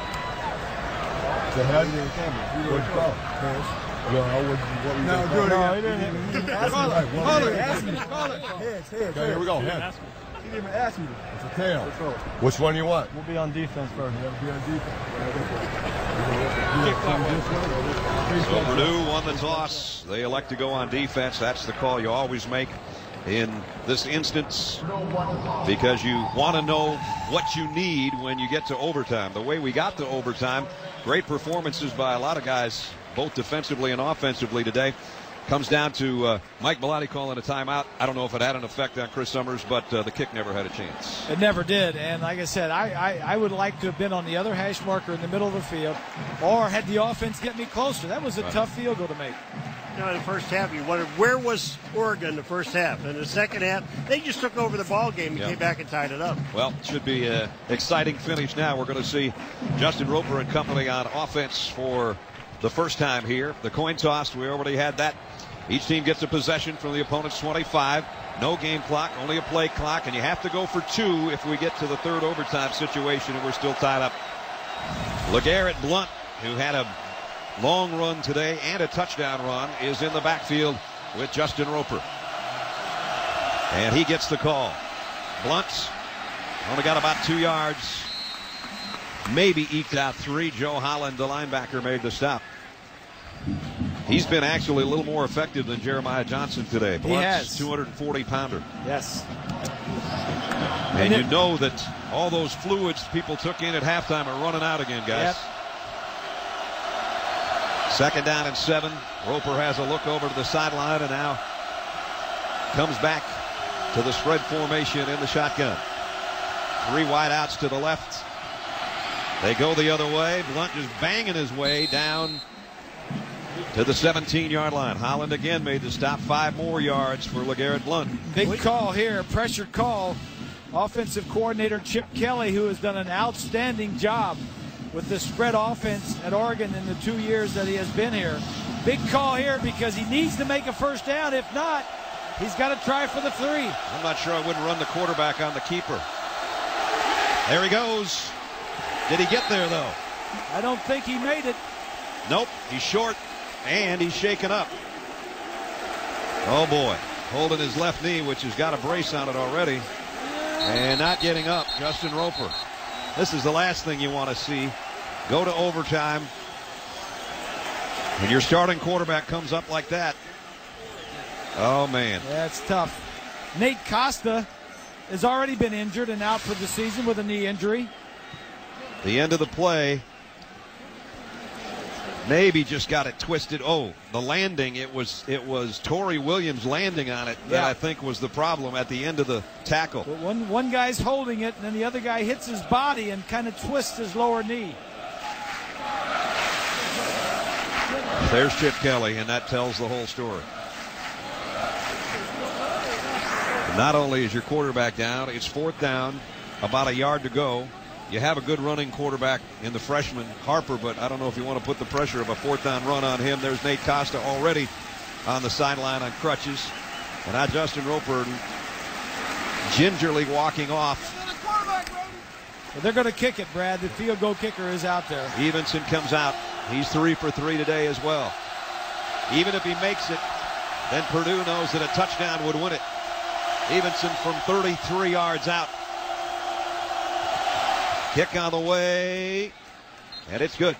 H: The head. Where'd you go? No, do it again. Call it. Heads. Okay, here we go. Head.
I: He didn't even ask me.
H: It's a tail. Which one you want?
I: We'll be on defense first.
H: We'll be on defense.
A: So Purdue won the toss. They elect to go on defense. That's the call you always make in this instance, because you want to know what you need when you get to overtime. The way we got to overtime, great performances by a lot of guys, both defensively and offensively today. Comes down to Mike Bellotti calling a timeout. I don't know if it had an effect on Chris Summers, but the kick never had a chance.
K: It never did. And like I said, I would like to have been on the other hash marker in the middle of the field, or had the offense get me closer. That was a tough field goal to make.
B: You know, in the first half, you wondered where was Oregon the first half. In the second half, they just took over the ball game and came back and tied it up.
A: Well, it should be an exciting finish now. We're going to see Justin Roper and company on offense for the first time here. The coin toss, we already had that. Each team gets a possession from the opponent's 25. No game clock, only a play clock, and you have to go for 2 if we get to the third overtime situation and we're still tied up. LeGarrette Blunt, who had a long run today and a touchdown run, is in the backfield with Justin Roper. And he gets the call. Blunt's only got about 2 yards. Maybe eked out 3. Joe Holland, the linebacker, made the stop. He's been actually a little more effective than Jeremiah Johnson today.
K: He has.
A: 240-pounder.
K: Yes.
A: And you know that all those fluids people took in at halftime are running out again, guys.
K: Yep.
A: 2nd down and 7. Roper has a look over to the sideline and now comes back to the spread formation in the shotgun. 3 wideouts to the left. They go the other way. Blunt just banging his way down to the 17-yard line. Holland again made the stop. 5 more yards for LeGarrette Blunt.
K: Big call here, pressure call. Offensive coordinator Chip Kelly, who has done an outstanding job with the spread offense at Oregon in the 2 years that he has been here. Big call here because he needs to make a first down. If not, he's got to try for the 3.
A: I'm not sure I wouldn't run the quarterback on the keeper. There he goes. Did he get there, though?
K: I don't think he made it.
A: Nope. He's short, and he's shaken up. Oh, boy. Holding his left knee, which has got a brace on it already. And not getting up, Justin Roper. This is the last thing you want to see. Go to overtime. And your starting quarterback comes up like that. Oh, man.
K: That's tough. Nate Costa has already been injured and out for the season with a knee injury.
A: The end of the play. Maybe just got it twisted. Oh, the landing. It was Torrey Williams landing on it that I think was the problem at the end of the tackle.
K: But one guy's holding it, and then the other guy hits his body and kind of twists his lower knee.
A: There's Chip Kelly, and that tells the whole story. Not only is your quarterback down, it's 4th down, about a yard to go. You have a good running quarterback in the freshman, Harper, but I don't know if you want to put the pressure of a 4th down run on him. There's Nate Costa already on the sideline on crutches. And now Justin Roper gingerly walking off.
K: Well, they're going to kick it, Brad. The field goal kicker is out there.
A: Evenson comes out. He's 3 for 3 today as well. Even if he makes it, then Purdue knows that a touchdown would win it. Evenson from 33 yards out. Kick on the way, and it's good.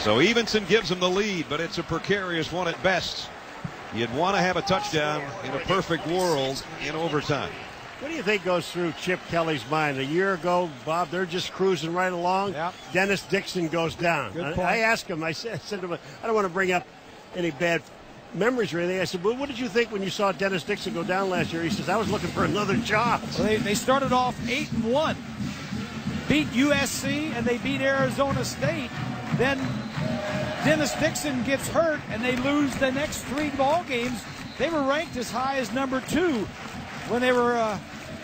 A: So Evenson gives him the lead, but it's a precarious one at best. You'd want to have a touchdown in a perfect world in overtime.
B: What do you think goes through Chip Kelly's mind? A year ago, Bob, they're just cruising right along.
K: Yep.
B: Dennis Dixon goes down.
K: Good point.
B: I asked him, I said to him, I don't want to bring up any bad memories or anything. I said, well, what did you think when you saw Dennis Dixon go down last year? He says, I was looking for another job.
K: Well, they started off 8-1. Beat USC and they beat Arizona State. Then Dennis Dixon gets hurt and they lose the next 3 ball games. They were ranked as high as number 2 when they were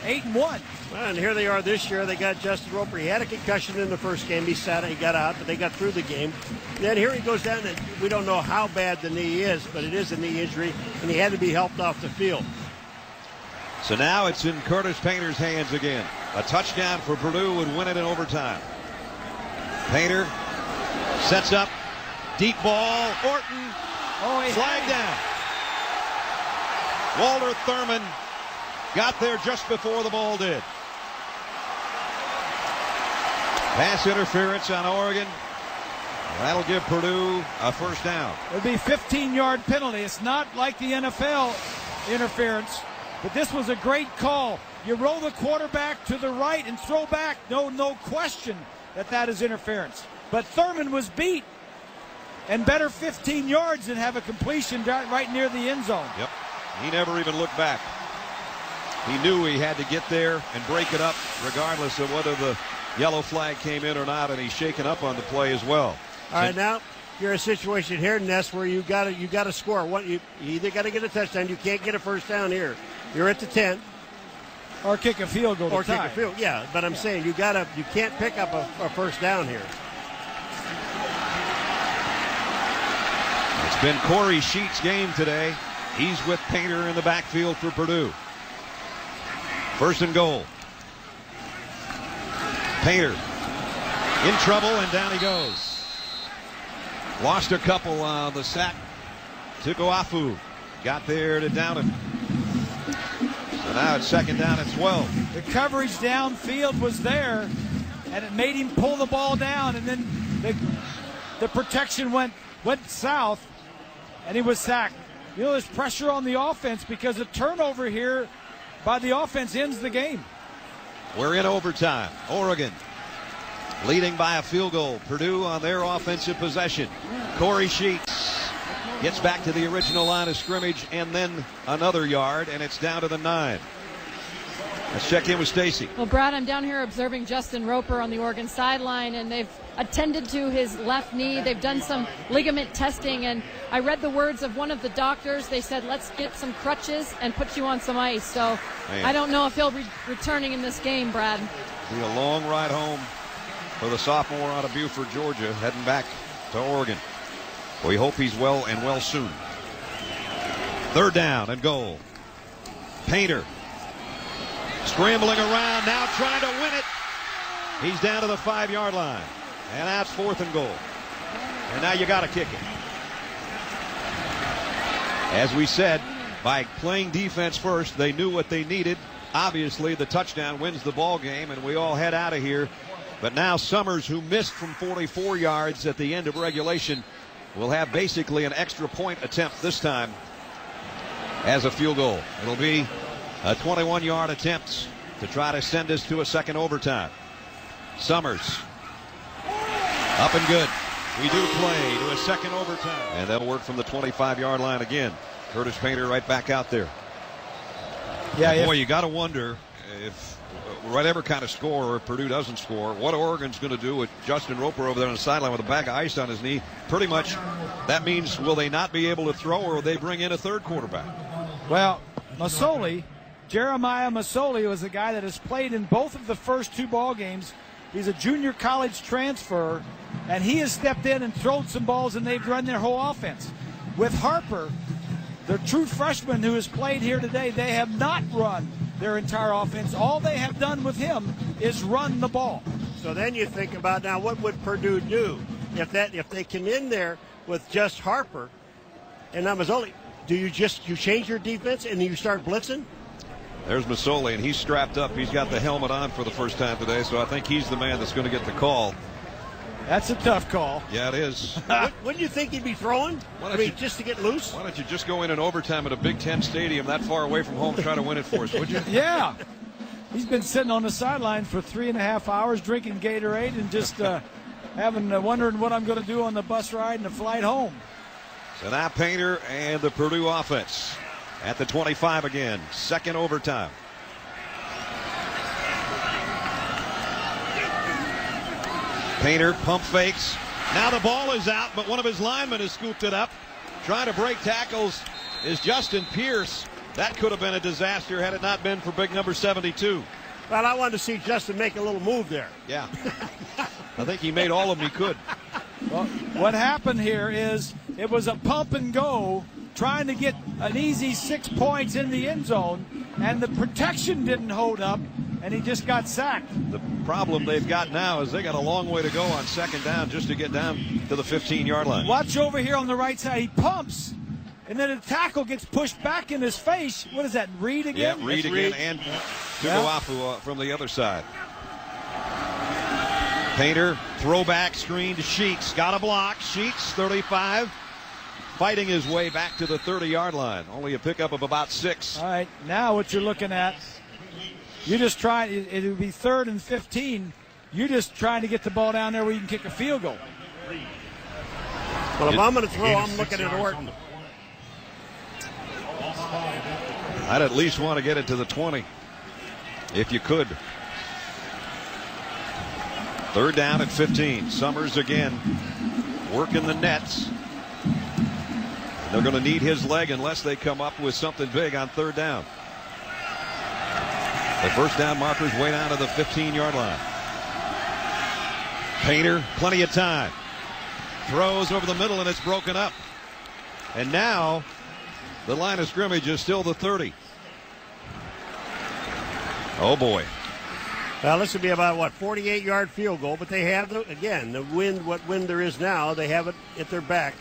K: 8-1.
B: Well, and here they are this year. They got Justin Roper. He had a concussion in the first game. He got out, but they got through the game. Then here he goes down, and we don't know how bad the knee is, but it is a knee injury, and he had to be helped off the field.
A: So now it's in Curtis Painter's hands again. A touchdown for Purdue would win it in overtime. Painter sets up. Deep ball. Orton. Flag down. Walter Thurman got there just before the ball did. Pass interference on Oregon. That'll give Purdue a first down.
K: It'll be a 15-yard penalty. It's not like the NFL interference, but this was a great call. You roll the quarterback to the right and throw back. No question that is interference. But Thurman was beat, and better 15 yards than have a completion right near the end zone.
A: Yep. He never even looked back. He knew he had to get there and break it up regardless of whether the yellow flag came in or not, and he's shaken up on the play as well.
B: All right, now you're in a situation here, Ness, where you got to score. You either got to get a touchdown. You can't get a first down here. You're at the 10.
K: Or kick a field goal to tie.
B: Kick a field, yeah. But I'm saying you can't pick up a first down here.
A: It's been Corey Sheets' game today. He's with Painter in the backfield for Purdue. First and goal. Painter in trouble, and down he goes. Lost a couple on the sack to Goafu. Got there to down him. So now it's second down and 12.
K: The coverage downfield was there, and it made him pull the ball down, and then the protection went south, and he was sacked. You know, there's pressure on the offense because a turnover here by the offense ends the game.
A: We're in overtime. Oregon leading by a field goal. Purdue on their offensive possession. Corey Sheets gets back to the original line of scrimmage and then another yard, and it's down to the 9. Let's check in with Stacy.
E: Well, Brad, I'm down here observing Justin Roper on the Oregon sideline, and they've attended to his left knee. They've done some ligament testing, and I read the words of one of the doctors. They said, let's get some crutches and put you on some ice. So I don't know if he'll be returning in this game, Brad.
A: Be a long ride home for the sophomore out of Beaufort, Georgia, heading back to Oregon. We hope he's well and well soon. 3rd down and goal. Painter scrambling around, now trying to win it. He's down to the 5-yard line. And that's 4th and goal. And now you got to kick it. As we said, by playing defense first, they knew what they needed. Obviously, the touchdown wins the ball game, and we all head out of here. But now Summers, who missed from 44 yards at the end of regulation, will have basically an extra point attempt this time as a field goal. It'll be a 21-yard attempt to try to send us to a second overtime. Summers up and good. We do play to a second overtime. And they'll work from the 25-yard line again. Curtis Painter right back out there. Yeah, boy, you got to wonder if whatever kind of score, or if Purdue doesn't score, what Oregon's going to do with Justin Roper over there on the sideline with a bag of ice on his knee. Pretty much that means, will they not be able to throw, or will they bring in a third quarterback?
K: Well, Masoli, Jeremiah Masoli, was a guy that has played in both of the first 2 ball games. He's a junior college transfer, and he has stepped in and thrown some balls, and they've run their whole offense. With Harper, the true freshman who has played here today, they have not run their entire offense. All they have done with him is run the ball.
B: So then you think about, now what would Purdue do if they come in there with just Harper and not Masoli? Do you change your defense and you start blitzing?
A: There's Masoli, and he's strapped up. He's got the helmet on for the first time today, so I think he's the man that's going to get the call.
K: That's a tough call.
A: Yeah, it is.
B: Wouldn't you think he'd be throwing? Just to get loose?
A: Why don't you just go in overtime at a Big Ten stadium that far away from home, try to win it for us, would you?
K: Yeah. He's been sitting on the sideline for 3.5 hours drinking Gatorade and just wondering what I'm going to do on the bus ride and the flight home.
A: So now Painter and the Purdue offense at the 25 again. Second overtime. Painter pump fakes. Now the ball is out, but one of his linemen has scooped it up. Trying to break tackles is Justin Pierce. That could have been a disaster had it not been for big number 72.
B: Well, I wanted to see Justin make a little move there.
A: Yeah. I think he made all of them he could.
K: Well, what happened here is it was a pump and go, trying to get an easy 6 points in the end zone, and the protection didn't hold up, and he just got sacked.
A: The problem they've got now is they got a long way to go on second down just to get down to the 15-yard line.
K: Watch over here on the right side. He pumps, and then the tackle gets pushed back in his face. What is that, Reed again?
A: Yeah, Reed again, and Tugoafu from the other side. Painter, throwback screen to Sheets. Got a block. Sheets, 35. Fighting his way back to the 30-yard line. Only a pickup of about 6.
K: All right, now what you're looking at, you're just trying, it would be 3rd and 15. You're just trying to get the ball down there where you can kick a field goal.
B: Well, if I'm going to throw, I'm looking at Orton.
A: I'd at least want to get it to the 20, if you could. 3rd down at 15. Summers again working the nets. They're going to need his leg unless they come up with something big on 3rd down. The first down marker's way down to the 15-yard line. Painter, plenty of time. Throws over the middle, and it's broken up. And now the line of scrimmage is still the 30. Oh, boy.
B: Well, this would be about, 48-yard field goal, but they have, the wind, what wind there is now, they have it at their back.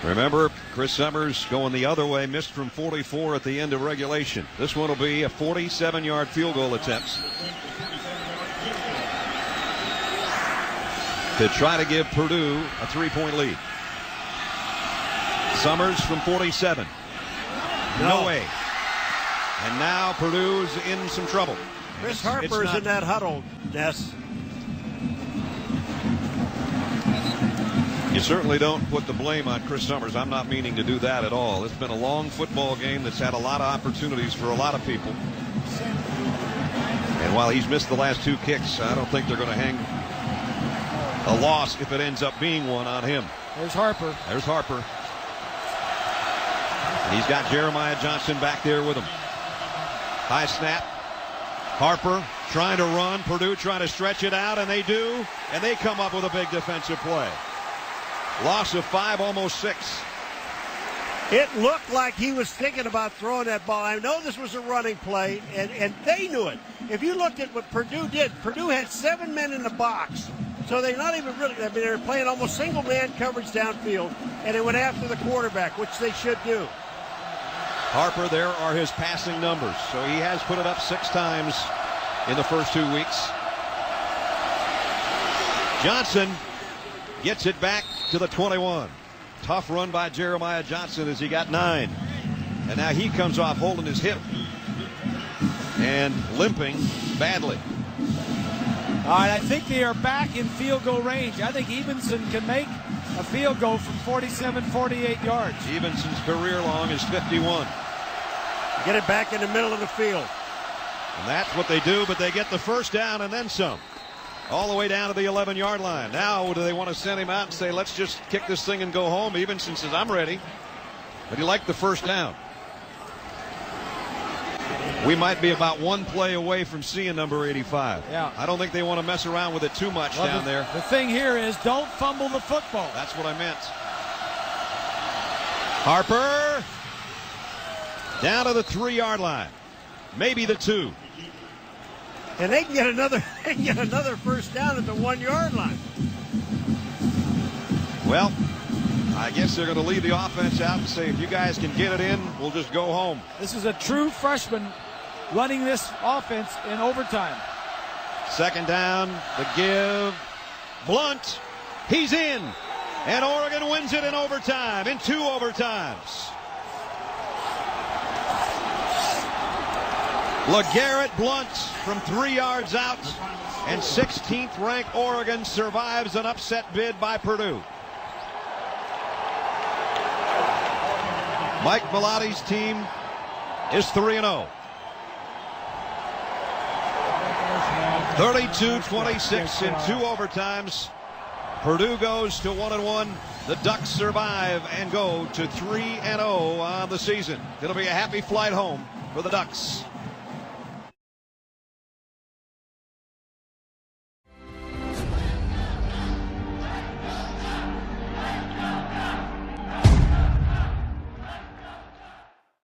A: Remember, Chris Summers going the other way, missed from 44 at the end of regulation. This one will be a 47-yard field goal attempt to try to give Purdue a 3-point lead. Summers from 47. No way. And now Purdue's in some trouble.
B: Chris Harper's in that huddle, Ness.
A: You certainly don't put the blame on Chris Summers. I'm not meaning to do that at all. It's been a long football game that's had a lot of opportunities for a lot of people. And while he's missed the last 2 kicks, I don't think they're going to hang a loss, if it ends up being one, on him.
K: There's Harper.
A: There's Harper. And he's got Jeremiah Johnson back there with him. High snap. Harper trying to run. Purdue trying to stretch it out, and they do. And they come up with a big defensive play. Loss of 5, almost 6.
B: It looked like he was thinking about throwing that ball. I know this was a running play, and they knew it. If you looked at what Purdue did, Purdue had 7 men in the box. So they're not even really, they were playing almost single-man coverage downfield, and they went after the quarterback, which they should do.
A: Harper, there are his passing numbers. So he has put it up 6 times in the first 2 weeks. Johnson gets it back to the 21. Tough run by Jeremiah Johnson as he got 9. And now he comes off holding his hip and limping badly.
K: All right, I think they are back in field goal range. I think Evenson can make a field goal from 47, 48 yards.
A: Evenson's career long is 51.
B: Get it back in the middle of the field.
A: And that's what they do, but they get the first down and then some. All the way down to the 11-yard line. Now, do they want to send him out and say, let's just kick this thing and go home? Evenson says, I'm ready. But he liked the first down. We might be about 1 play away from seeing number 85.
K: Yeah.
A: I don't think they want to mess around with it too much down there.
K: The thing here is don't fumble the football.
A: That's what I meant. Harper down to the 3-yard line. Maybe the 2.
B: And they can get another first down at the 1-yard line.
A: Well, I guess they're going to leave the offense out and say, if you guys can get it in, we'll just go home.
K: This is a true freshman running this offense in overtime.
A: 2nd down, the give. Blunt, he's in. And Oregon wins it in overtime, in 2 overtimes. LeGarrette Blunt from 3 yards out, and 16th ranked Oregon survives an upset bid by Purdue. Mike Belotti's team is 3-0. 32-26 in 2 overtimes. Purdue goes to 1-1. The Ducks survive and go to 3-0 on the season. It'll be a happy flight home for the Ducks.